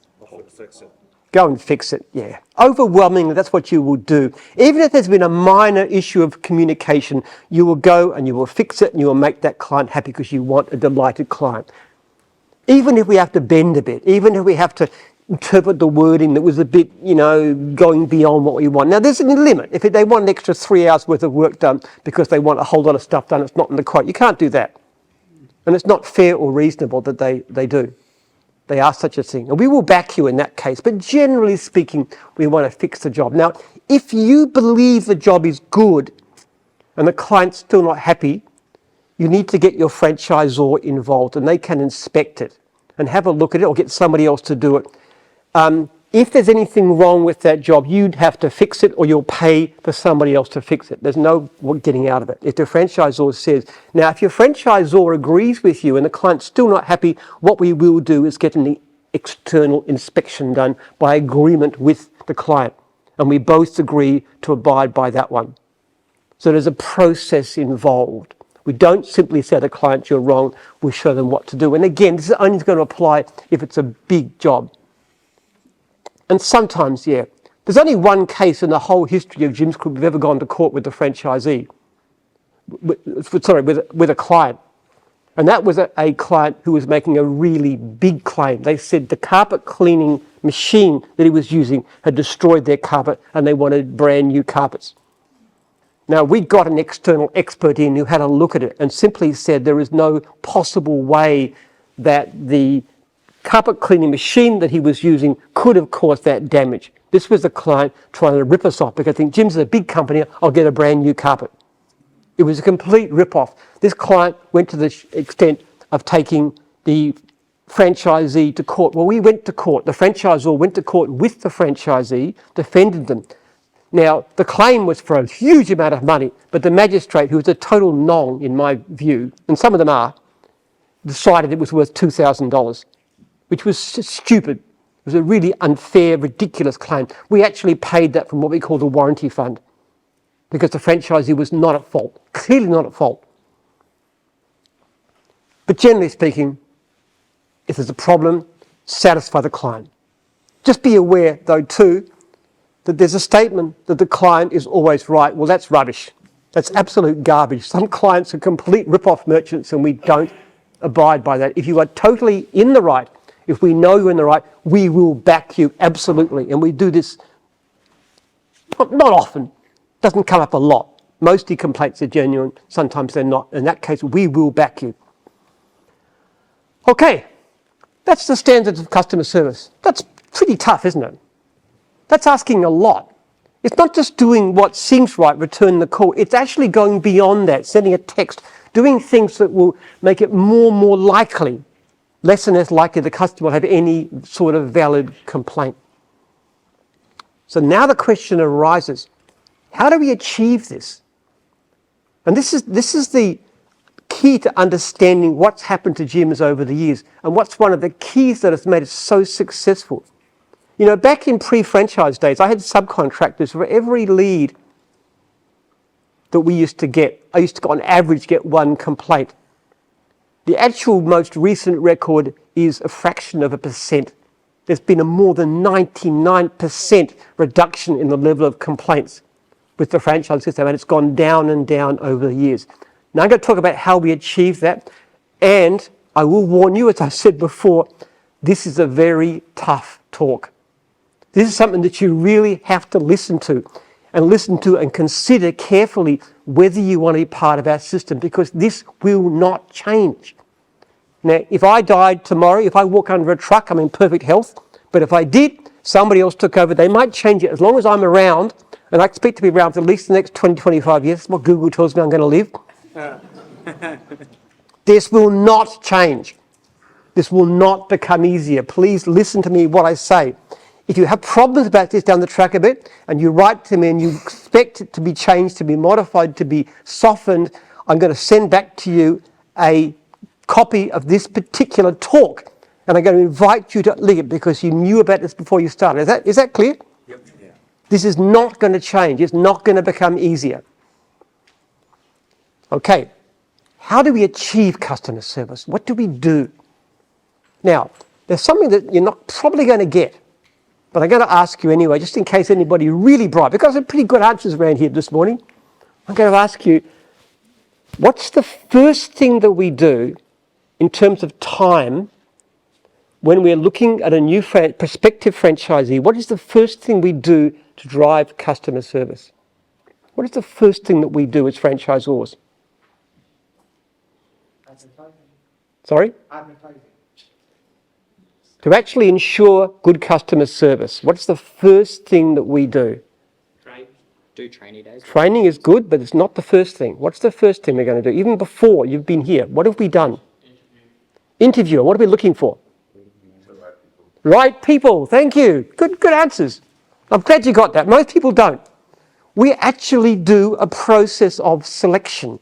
[SPEAKER 5] fix it.
[SPEAKER 1] Go and fix it, yeah. Overwhelmingly, that's what you will do. Even if there's been a minor issue of communication, you will go and you will fix it and you will make that client happy because you want a delighted client. Even if we have to bend a bit, even if we have to interpret the wording that was a bit, going beyond what we want. Now, there's a limit. If they want an extra 3 hours worth of work done because they want a whole lot of stuff done, it's not in the quote. You can't do that. And it's not fair or reasonable that they do. They are such a thing. And we will back you in that case. But generally speaking, we want to fix the job. Now, if you believe the job is good and the client's still not happy, you need to get your franchisor involved and they can inspect it and have a look at it or get somebody else to do it. If there's anything wrong with that job, you'd have to fix it or you'll pay for somebody else to fix it. There's no getting out of it. If the franchisor says, now if your franchisor agrees with you and the client's still not happy, what we will do is get an external inspection done by agreement with the client. And we both agree to abide by that one. So there's a process involved. We don't simply say to the client, you're wrong, we show them what to do. And again, this is only going to apply if it's a big job. And sometimes, there's only one case in the whole history of Jim's Group we've ever gone to court with a franchisee, with a client. And that was a client who was making a really big claim. They said the carpet cleaning machine that he was using had destroyed their carpet and they wanted brand new carpets. Now, we got an external expert in who had a look at it and simply said there is no possible way that the carpet cleaning machine that he was using could have caused that damage. This was the client trying to rip us off because I think Jim's a big company, I'll get a brand new carpet. It was a complete rip-off. This client went to the extent of taking the franchisee to court. Well, we went to court. The franchisor went to court with the franchisee, defended them. Now, the claim was for a huge amount of money, but the magistrate, who was a total nong in my view, and some of them are, decided it was worth $2,000. Which was stupid. It was a really unfair, ridiculous claim. We actually paid that from what we call the warranty fund because the franchisee was not at fault, clearly not at fault. But generally speaking, if there's a problem, satisfy the client. Just be aware, though, too, that there's a statement that the client is always right. Well, that's rubbish. That's absolute garbage. Some clients are complete rip-off merchants and we don't abide by that. If you are totally in the right, if we know you're in the right, we will back you absolutely. And we do this not often. Doesn't come up a lot. Mostly complaints are genuine. Sometimes they're not. In that case, we will back you. Okay, that's the standards of customer service. That's pretty tough, isn't it? That's asking a lot. It's not just doing what seems right, return the call. It's actually going beyond that, sending a text, doing things that will make it more and more likely, less and less likely the customer will have any sort of valid complaint. So now the question arises, how do we achieve this? And this is the key to understanding what's happened to gyms over the years and what's one of the keys that has made it so successful. You know, back in pre-franchise days, I had subcontractors for every lead that we used to get. I used to, on average, get one complaint. The actual most recent record is a fraction of a percent. There's been a more than 99% reduction in the level of complaints with the franchise system, and it's gone down and down over the years. Now I'm going to talk about how we achieve that, and I will warn you, as I said before, this is a very tough talk. This is something that you really have to listen to and consider carefully whether you want to be part of our system, because this will not change. Now, if I died tomorrow, if I walk under a truck, I'm in perfect health. But if I did, somebody else took over, they might change it. As long as I'm around, and I expect to be around for at least the next 20, 25 years, that's what Google tells me I'm going to live. This will not change. This will not become easier. Please listen to me what I say. If you have problems about this down the track a bit, and you write to me and you expect it to be changed, to be modified, to be softened, I'm going to send back to you a copy of this particular talk, and I'm going to invite you to leave it because you knew about this before you started. Is that clear?
[SPEAKER 5] Yep. Yeah.
[SPEAKER 1] This is not going to change. It's not going to become easier. Okay, how do we achieve customer service? What do we do? Now, there's something that you're not probably going to get. but I'm going to ask you anyway, just in case anybody really bright, because there are pretty good answers around here this morning. I'm going to ask you, what's the first thing that we do in terms of time when we're looking at a new prospective franchisee? What is the first thing we do to drive customer service? What is the first thing that we do as franchisors?
[SPEAKER 3] Advertising.
[SPEAKER 1] Sorry?
[SPEAKER 3] Advertising.
[SPEAKER 1] To actually ensure good customer service, what's the first thing that we do?
[SPEAKER 2] Do trainee days.
[SPEAKER 1] Training is good, but it's not the first thing. What's the first thing we're going to do? Even before you've been here, what have we done? Interview. What are we looking for? Right people. Thank you. Good answers. I'm glad you got that. Most people don't. We actually do a process of selection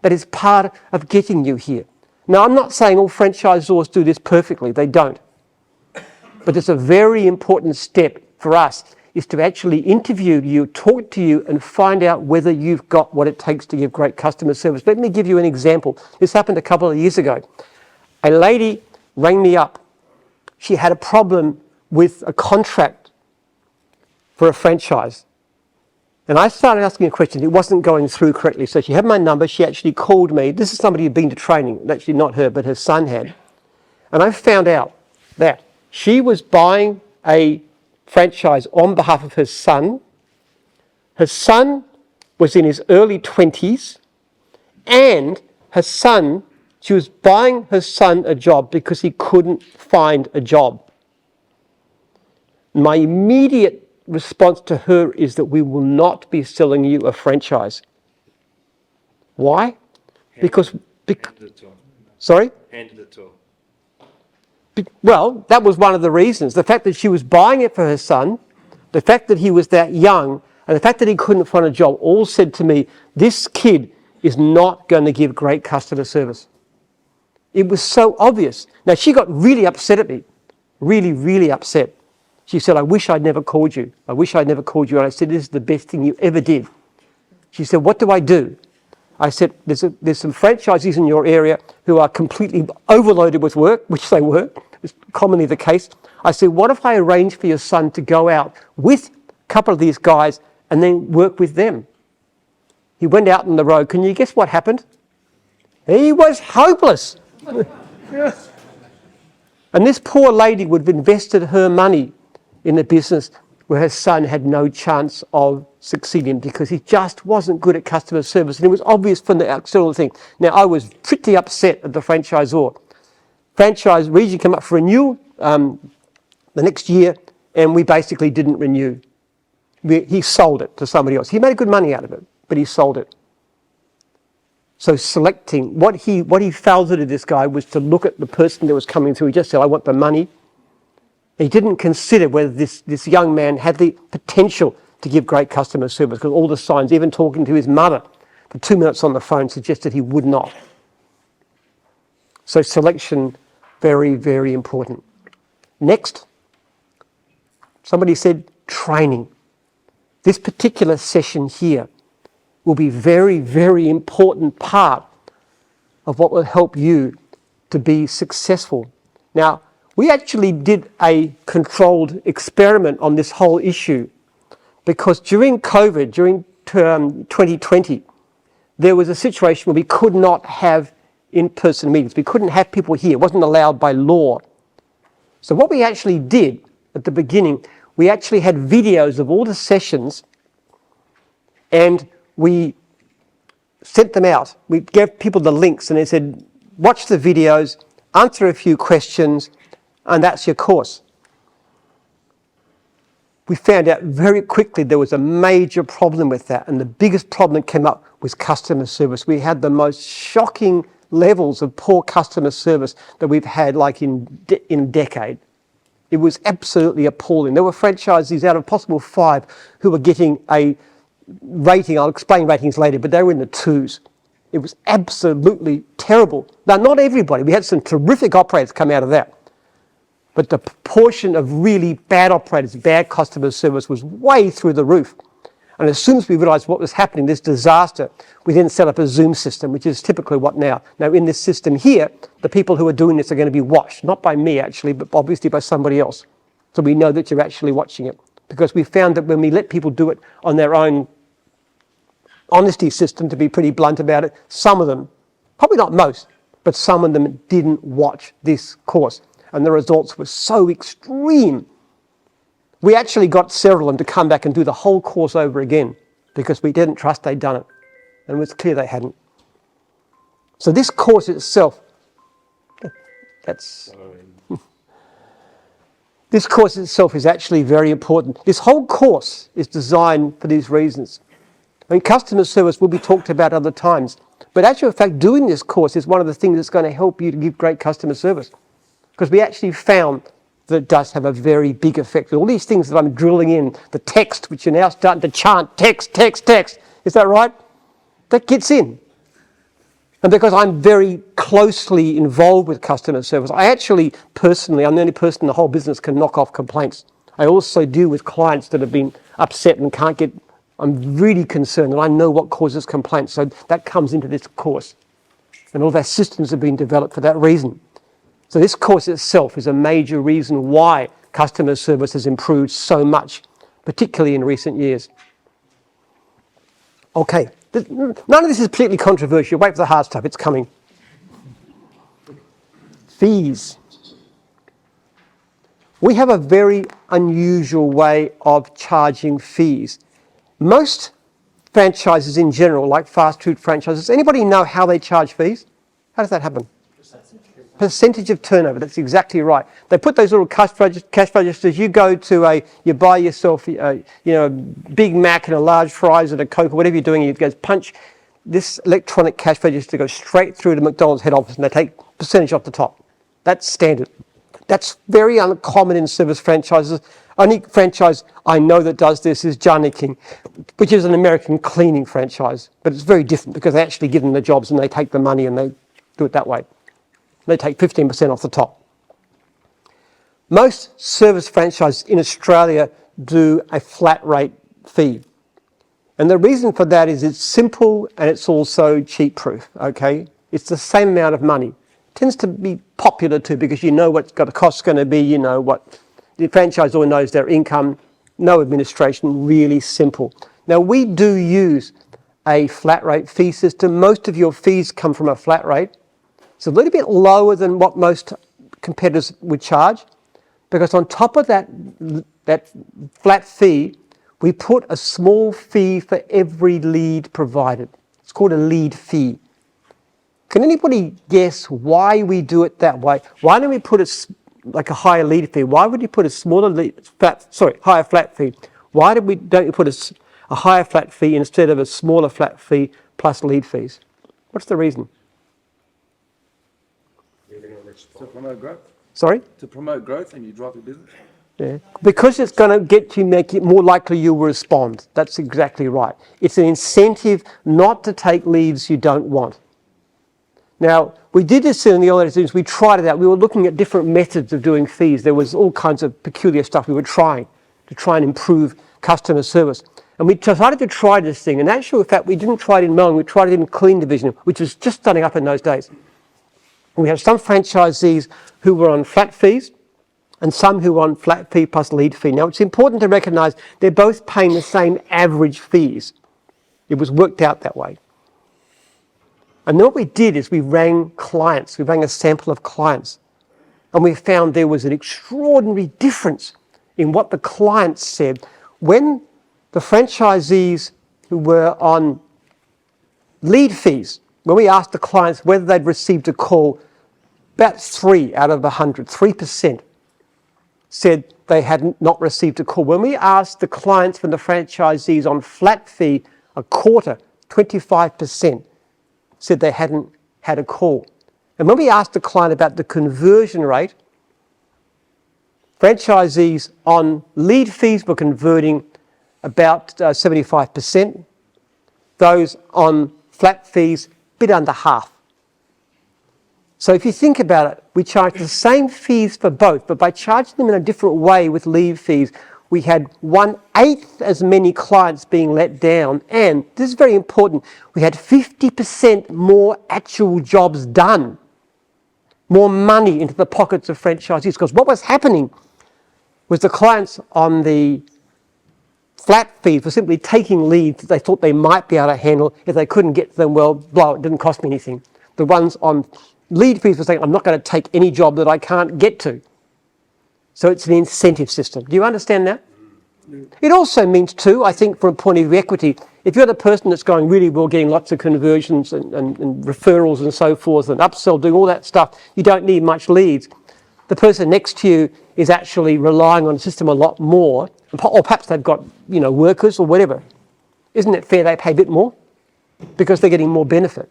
[SPEAKER 1] that is part of getting you here. Now, I'm not saying all franchisors do this perfectly. They don't. But it's a very important step for us, is to actually interview you, talk to you, and find out whether you've got what it takes to give great customer service. Let me give you an example. This happened a couple of years ago. A lady rang me up. She had a problem with a contract for a franchise. And I started asking a question. It wasn't going through correctly. So she had my number. She actually called me. This is somebody who'd been to training. Actually, not her, but her son had. And I found out that she was buying a franchise on behalf of her son. Her son was in his early 20s, and she was buying her son a job because he couldn't find a job. My immediate response to her is that we will not be selling you a franchise. Why? Because sorry?
[SPEAKER 5] Handed it to her.
[SPEAKER 1] Well, that was one of the reasons. The fact that she was buying it for her son, the fact that he was that young, and the fact that he couldn't find a job all said to me, this kid is not going to give great customer service. It was so obvious. Now, she got really upset at me. Really, really upset. She said, I wish I'd never called you. I wish I'd never called you. And I said, this is the best thing you ever did. She said, what do I do? I said, there's some franchisees in your area who are completely overloaded with work, which they were. It's commonly the case. I said, what if I arrange for your son to go out with a couple of these guys and then work with them? He went out on the road. Can you guess what happened? He was hopeless. And this poor lady would have invested her money in the business where her son had no chance of succeeding because he just wasn't good at customer service. And it was obvious from the external thing. Now, I was pretty upset at the franchisor. Franchise region came up for renewal the next year, and we basically didn't renew. He sold it to somebody else. He made good money out of it, but he sold it. So selecting, what he failed to do, this guy, was to look at the person that was coming through. He just said, I want the money. He didn't consider whether this young man had the potential to give great customer service, because all the signs, even talking to his mother for 2 minutes on the phone, suggested he would not. So selection, very, very important. Next, somebody said training. This particular session here will be very, very important part of what will help you to be successful. Now, we actually did a controlled experiment on this whole issue because during COVID, during 2020, there was a situation where we could not have in-person meetings. We couldn't have people here. It wasn't allowed by law. So what we actually did at the beginning, we actually had videos of all the sessions, and we sent them out. We gave people the links and they said, watch the videos, answer a few questions, and that's your course. We found out very quickly there was a major problem with that, and the biggest problem that came up was customer service. We had the most shocking levels of poor customer service that we've had like in a decade. It was absolutely appalling. There were franchisees out of possible 5 who were getting a rating, I'll explain ratings later, but they were in the 2s. It was absolutely terrible. Now, not everybody. We had some terrific operators come out of that. But the proportion of really bad operators, bad customer service was way through the roof. And as soon as we realised what was happening, this disaster, we then set up a Zoom system, which is typically what now. Now, in this system here, the people who are doing this are going to be watched, not by me actually, but obviously by somebody else. So we know that you're actually watching it. Because we found that when we let people do it on their own honesty system, to be pretty blunt about it, some of them, probably not most, but some of them didn't watch this course. And the results were so extreme. We actually got several of them to come back and do the whole course over again because we didn't trust they'd done it. And it was clear they hadn't. So this course itself, this course itself is actually very important. This whole course is designed for these reasons. I mean, customer service will be talked about other times. But actually, in fact, doing this course is one of the things that's going to help you to give great customer service. Because we actually found that it does have a very big effect. All these things that I'm drilling in, the text, which you're now starting to chant, text, text, text. Is that right? That gets in. And because I'm very closely involved with customer service, I actually, personally, I'm the only person in the whole business can knock off complaints. I also deal with clients that have been upset and can't get, I'm really concerned, and I know what causes complaints. So that comes into this course. And all of our systems have been developed for that reason. So this course itself is a major reason why customer service has improved so much, particularly in recent years. Okay, none of this is particularly controversial. Wait for the hard stuff, it's coming. Fees. We have a very unusual way of charging fees. Most franchises in general, like fast food franchises, anybody know how they charge fees? How does that happen? Percentage of turnover, that's exactly right. They put those little cash registers. You go to you buy yourself a Big Mac and a large fries and a Coke or whatever you're doing, you go punch this electronic cash register, goes straight through to McDonald's head office and they take percentage off the top. That's standard. That's very uncommon in service franchises. Only franchise I know that does this is Johnny King, which is an American cleaning franchise, but it's very different because they actually give them the jobs and they take the money and they do it that way. They take 15% off the top. Most service franchises in Australia do a flat rate fee. And the reason for that is it's simple and it's also cheat proof, okay? It's the same amount of money. It tends to be popular too because you know what the cost's going to be, you know what the franchisor knows their income, no administration, really simple. Now we do use a flat rate fee system. Most of your fees come from a flat rate. It's a little bit lower than what most competitors would charge because on top of that flat fee, we put a small fee for every lead provided. It's called a lead fee. Can anybody guess why we do it that way? Why don't we put a higher lead fee? Why would you put a higher flat fee? Why don't you put a higher flat fee instead of a smaller flat fee plus lead fees? What's the reason?
[SPEAKER 5] To promote growth.
[SPEAKER 1] Sorry?
[SPEAKER 5] To promote growth and you drive your business.
[SPEAKER 1] Yeah. Because it's going to make it more likely you will respond. That's exactly right. It's an incentive not to take leads you don't want. Now, we did this in the early days. We tried it out. We were looking at different methods of doing fees. There was all kinds of peculiar stuff we were trying to try and improve customer service. And we decided to try this thing. And actually, in fact, we didn't try it in Melbourne. We tried it in Clean Division, which was just starting up in those days. And we had some franchisees who were on flat fees and some who were on flat fee plus lead fee. Now, it's important to recognise they're both paying the same average fees. It was worked out that way. And then what we did is we rang clients. We rang a sample of clients. And we found there was an extraordinary difference in what the clients said. When the franchisees who were on lead fees, when we asked the clients whether they'd received a call, about 3 out of 100, 3%, said they had not received a call. When we asked the clients from the franchisees on flat fee, a quarter, 25%, said they hadn't had a call. And when we asked the client about the conversion rate, franchisees on lead fees were converting about 75%. Those on flat fees, a bit under half. So if you think about it, we charge the same fees for both, but by charging them in a different way with lead fees, we had 1/8 as many clients being let down, and this is very important, we had 50% more actual jobs done, more money into the pockets of franchisees, because what was happening, was the clients on the flat fees were simply taking leads that they thought they might be able to handle. If they couldn't get to them, well, blow it, didn't cost me anything. The ones on lead fees were saying, I'm not going to take any job that I can't get to. So it's an incentive system. Do you understand that? It also means too, I think from a point of view of equity, if you're the person that's going really well, getting lots of conversions and referrals and so forth and upsell, doing all that stuff, you don't need much leads. The person next to you is actually relying on the system a lot more, or perhaps they've got, workers or whatever. Isn't it fair they pay a bit more? Because they're getting more benefit.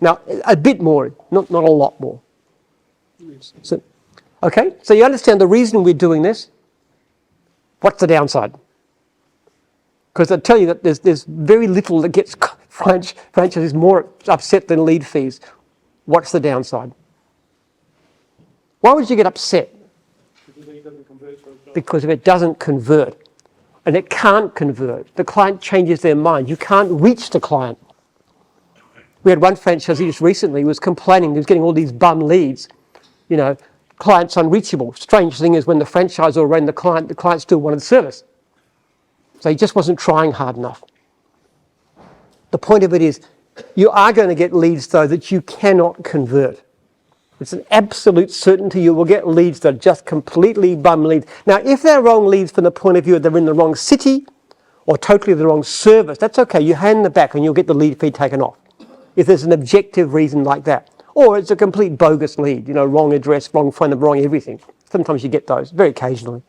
[SPEAKER 1] Now, a bit more, not a lot more. So, okay, so you understand the reason we're doing this? What's the downside? Because I tell you that there's very little that gets franchisees more upset than lead fees. What's the downside? Why would you get upset? Because if it doesn't convert, and it can't convert, the client changes their mind. You can't reach the client. We had one franchisee just recently who was complaining he was getting all these bum leads, clients unreachable. Strange thing is when the franchisor ran the client still wanted service. So he just wasn't trying hard enough. The point of it is, you are going to get leads though that you cannot convert. It's an absolute certainty you will get leads that are just completely bum leads. Now, if they're wrong leads from the point of view that they're in the wrong city or totally the wrong service, that's okay. You hand them back and you'll get the lead fee taken off. If there's an objective reason like that. Or it's a complete bogus lead, wrong address, wrong phone number, wrong everything. Sometimes you get those, very occasionally.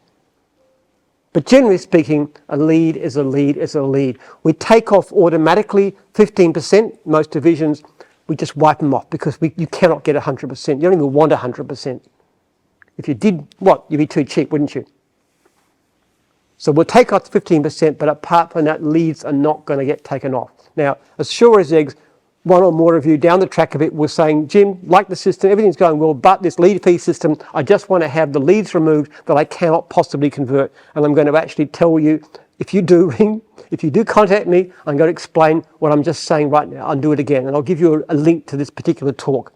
[SPEAKER 1] But generally speaking, a lead is a lead is a lead. We take off automatically 15%, most divisions. We just wipe them off because you cannot get 100%. You don't even want 100%. If you did, you'd be too cheap, wouldn't you? So we'll take off the 15%, but apart from that, leads are not going to get taken off. Now, as sure as eggs, one or more of you down the track of it were saying, Jim, like the system, everything's going well, but this lead fee system, I just want to have the leads removed that I cannot possibly convert. And I'm going to actually tell you, if you do contact me, I'm going to explain what I'm just saying right now. I'll do it again. And I'll give you a link to this particular talk.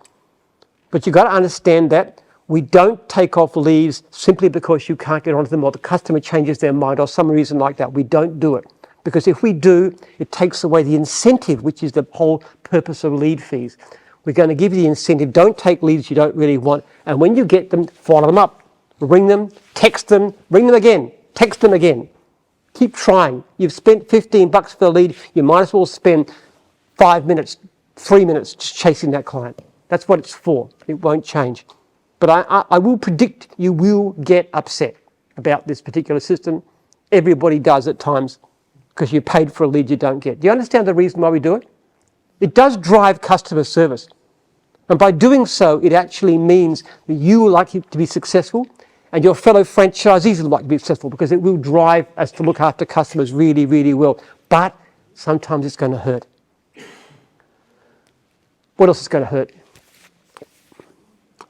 [SPEAKER 1] But you've got to understand that we don't take off leads simply because you can't get onto them or the customer changes their mind or some reason like that. We don't do it. Because if we do, it takes away the incentive, which is the whole purpose of lead fees. We're going to give you the incentive. Don't take leads you don't really want. And when you get them, follow them up. Ring them, text them, ring them again, text them again. Keep trying. You've spent $15 for a lead. You might as well spend 5 minutes, 3 minutes just chasing that client. That's what it's for. It won't change. But I will predict you will get upset about this particular system. Everybody does at times because you paid for a lead you don't get. Do you understand the reason why we do it? It does drive customer service. And by doing so, it actually means that you would like it to be successful and your fellow franchisees would like to be successful because it will drive us to look after customers really, really well. But sometimes it's going to hurt. What else is going to hurt?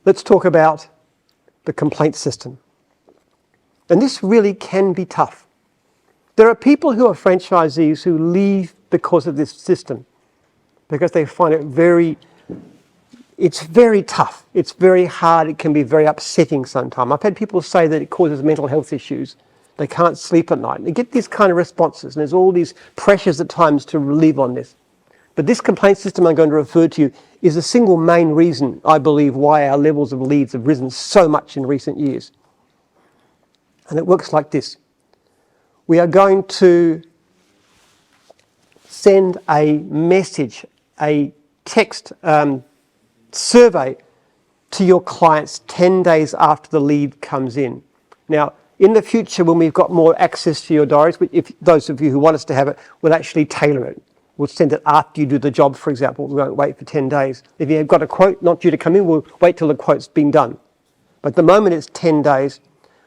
[SPEAKER 1] Let's talk about the complaint system. And this really can be tough. There are people who are franchisees who leave because of this system, because they find it it's very tough. It's very hard. It can be very upsetting sometimes. I've had people say that it causes mental health issues. They can't sleep at night. And they get these kind of responses, and there's all these pressures at times to relieve on this. But this complaint system I'm going to refer to you is the single main reason, I believe, why our levels of leads have risen so much in recent years. And it works like this. We are going to send a message, a text survey to your clients 10 days after the lead comes in. Now, in the future, when we've got more access to your diaries, if those of you who want us to have it, we'll actually tailor it. We'll send it after you do the job, for example. We won't wait for 10 days. If you've got a quote not due to come in, we'll wait till the quote's been done. But at the moment, it's 10 days.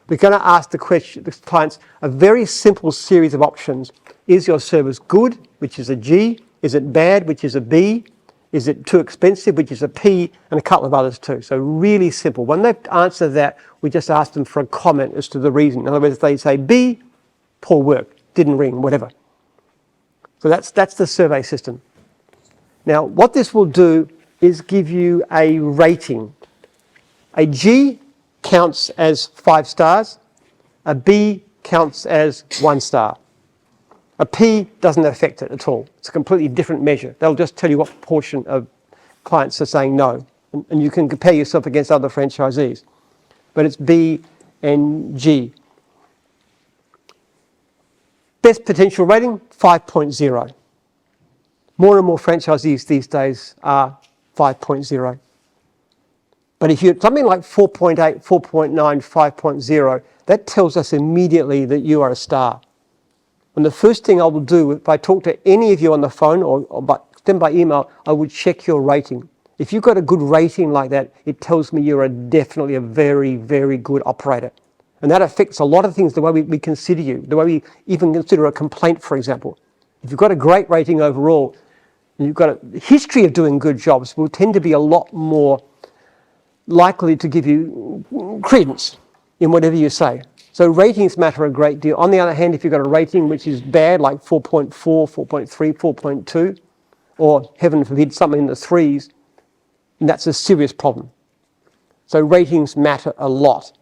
[SPEAKER 1] We're going to ask the clients a very simple series of options. Is your service good, which is a G? Is it bad, which is a B? Is it too expensive, which is a P? And a couple of others too. So really simple. When they've answered that, we just ask them for a comment as to the reason. In other words, if they say B, poor work, didn't ring, whatever. So that's the survey system. Now, what this will do is give you a rating. A G counts as 5 stars. A B counts as 1 star. A P doesn't affect it at all. It's a completely different measure. They'll just tell you what proportion of clients are saying no. And you can compare yourself against other franchisees. But it's B and G. Best potential rating, 5.0. More and more franchisees these days are 5.0. But if you're something like 4.8, 4.9, 5.0, that tells us immediately that you are a star. And the first thing I will do, if I talk to any of you on the phone or send by email, I would check your rating. If you've got a good rating like that, it tells me you're definitely a very, very good operator. And that affects a lot of things, the way we consider you, the way we even consider a complaint, for example. If you've got a great rating overall, and you've got a history of doing good jobs, we'll tend to be a lot more likely to give you credence in whatever you say. So ratings matter a great deal. On the other hand, if you've got a rating which is bad, like 4.4, 4.3, 4.2, or heaven forbid, something in the threes, that's a serious problem. So ratings matter a lot.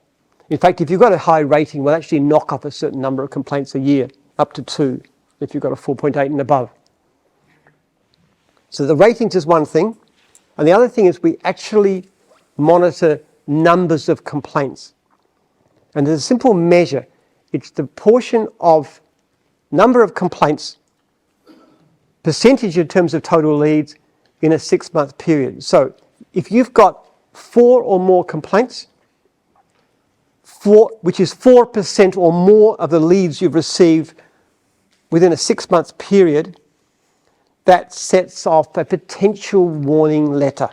[SPEAKER 1] In fact, if you've got a high rating, we'll actually knock off a certain number of complaints a year, up to 2, if you've got a 4.8 and above. So the ratings is one thing. And the other thing is we actually monitor numbers of complaints. And there's a simple measure. It's the portion of number of complaints, percentage in terms of total leads in a 6-month period. So if you've got 4 or more complaints, which is 4% or more of the leads you've received within a 6-month period, that sets off a potential warning letter.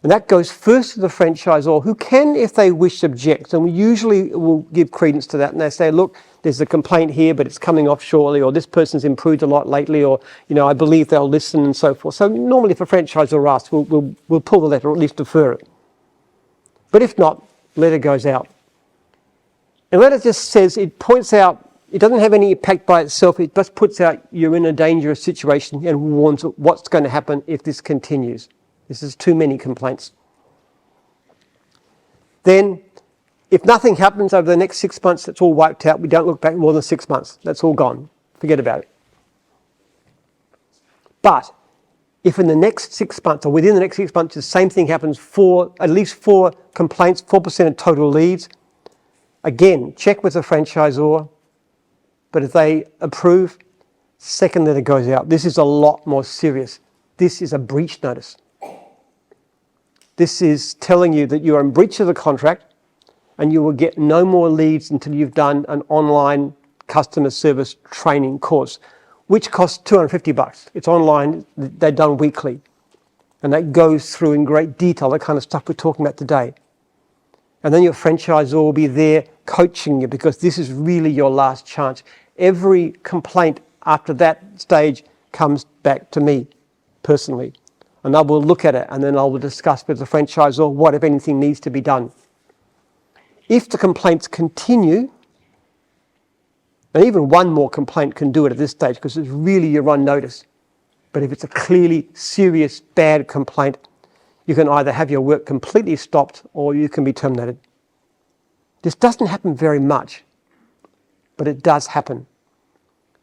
[SPEAKER 1] And that goes first to the franchisor, who can, if they wish, object. And we usually will give credence to that. And they say, look, there's a complaint here, but it's coming off shortly, or this person's improved a lot lately, or, I believe they'll listen, and so forth. So normally if a franchisor asks, we'll pull the letter, or at least defer it. But if not, letter goes out. And letter just says, it points out, it doesn't have any impact by itself, it just puts out you're in a dangerous situation and warns what's going to happen if this continues. This is too many complaints. Then, if nothing happens over the next 6 months, it's all wiped out. We don't look back more than 6 months. That's all gone. Forget about it. But if in the next 6 months, or within the next 6 months, the same thing happens for at least 4 complaints, 4% of total leads, again, check with the franchisor. But if they approve, second letter goes out. This is a lot more serious. This is a breach notice. This is telling you that you are in breach of the contract and you will get no more leads until you've done an online customer service training course, which costs $250. It's online, they're done weekly. And that goes through in great detail, the kind of stuff we're talking about today. And then your franchisor will be there coaching you, because this is really your last chance. Every complaint after that stage comes back to me personally. And I will look at it, and then I will discuss with the franchisor what, if anything, needs to be done. If the complaints continue, and even one more complaint can do it at this stage, because it's really you're on notice. But if it's a clearly serious, bad complaint, you can either have your work completely stopped or you can be terminated. This doesn't happen very much, but it does happen.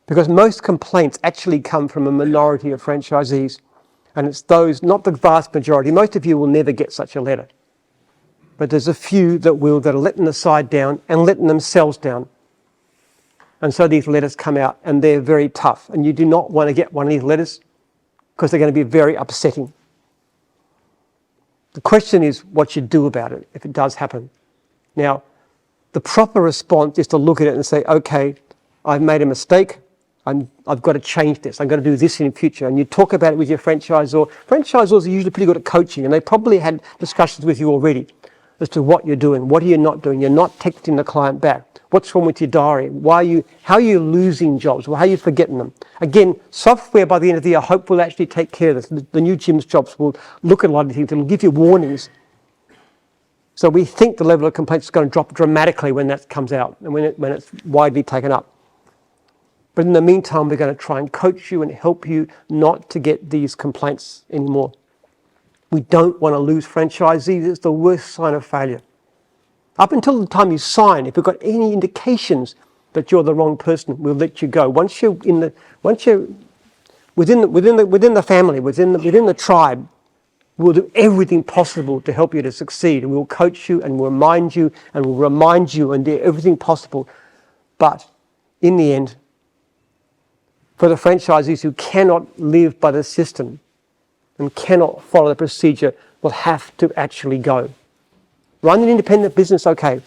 [SPEAKER 1] Because most complaints actually come from a minority of franchisees. And it's those, not the vast majority. Most of you will never get such a letter. But there's a few that will, that are letting the side down and letting themselves down. And so these letters come out, and they're very tough. And you do not want to get one of these letters, because they're going to be very upsetting. The question is what you do about it if it does happen. Now, the proper response is to look at it and say, okay, I've made a mistake. I've got to change this. I'm going to do this in the future. And you talk about it with your franchisor. Franchisors are usually pretty good at coaching, and they probably had discussions with you already as to what you're doing. What are you not doing? You're not texting the client back. What's wrong with your diary? How are you losing jobs? Well, how are you forgetting them? Again, software by the end of the year, I hope will actually take care of this. The new Jim's jobs will look at a lot of things. It'll give you warnings. So we think the level of complaints is going to drop dramatically when that comes out and when it's widely taken up. But in the meantime, we're going to try and coach you and help you not to get these complaints anymore. We don't want to lose franchisees. It's the worst sign of failure. Up until the time you sign, if we've got any indications that you're the wrong person, we'll let you go. Once you're within the family, within the tribe, we'll do everything possible to help you to succeed. And we'll coach you and we'll remind you and we'll remind you and do everything possible. But in the end, for the franchisees who cannot live by the system and cannot follow the procedure, will have to actually go. Run an independent business, okay.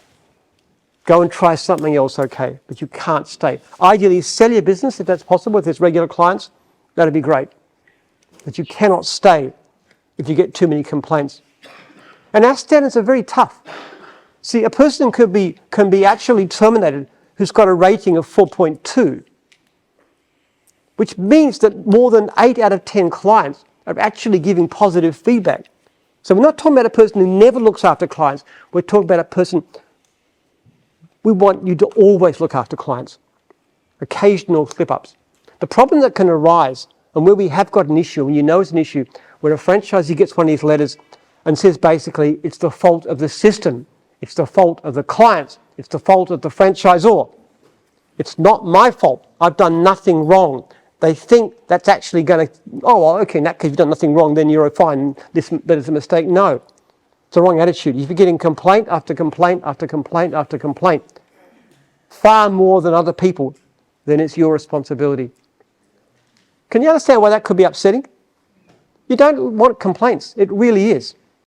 [SPEAKER 1] Go and try something else, okay. But you can't stay. Ideally, sell your business if that's possible, if there's regular clients. That'd be great. But you cannot stay if you get too many complaints. And our standards are very tough. See, a person can be actually terminated who's got a rating of 4.2, which means that more than 8 out of 10 clients are actually giving positive feedback. So we're not talking about a person who never looks after clients. We're talking about a person, we want you to always look after clients. Occasional slip-ups. The problem that can arise, and where we have got an issue, and you know it's an issue, when a franchisee gets one of these letters and says basically it's the fault of the system, it's the fault of the clients, it's the fault of the franchisor. It's not my fault. I've done nothing wrong. They think that's actually going to, oh, well, okay, in that case you've done nothing wrong, then you're fine. That is a mistake. No. It's the wrong attitude. If you're getting complaint after complaint after complaint after complaint, far more than other people, then it's your responsibility. Can you understand why that could be upsetting? You don't want complaints. It really is.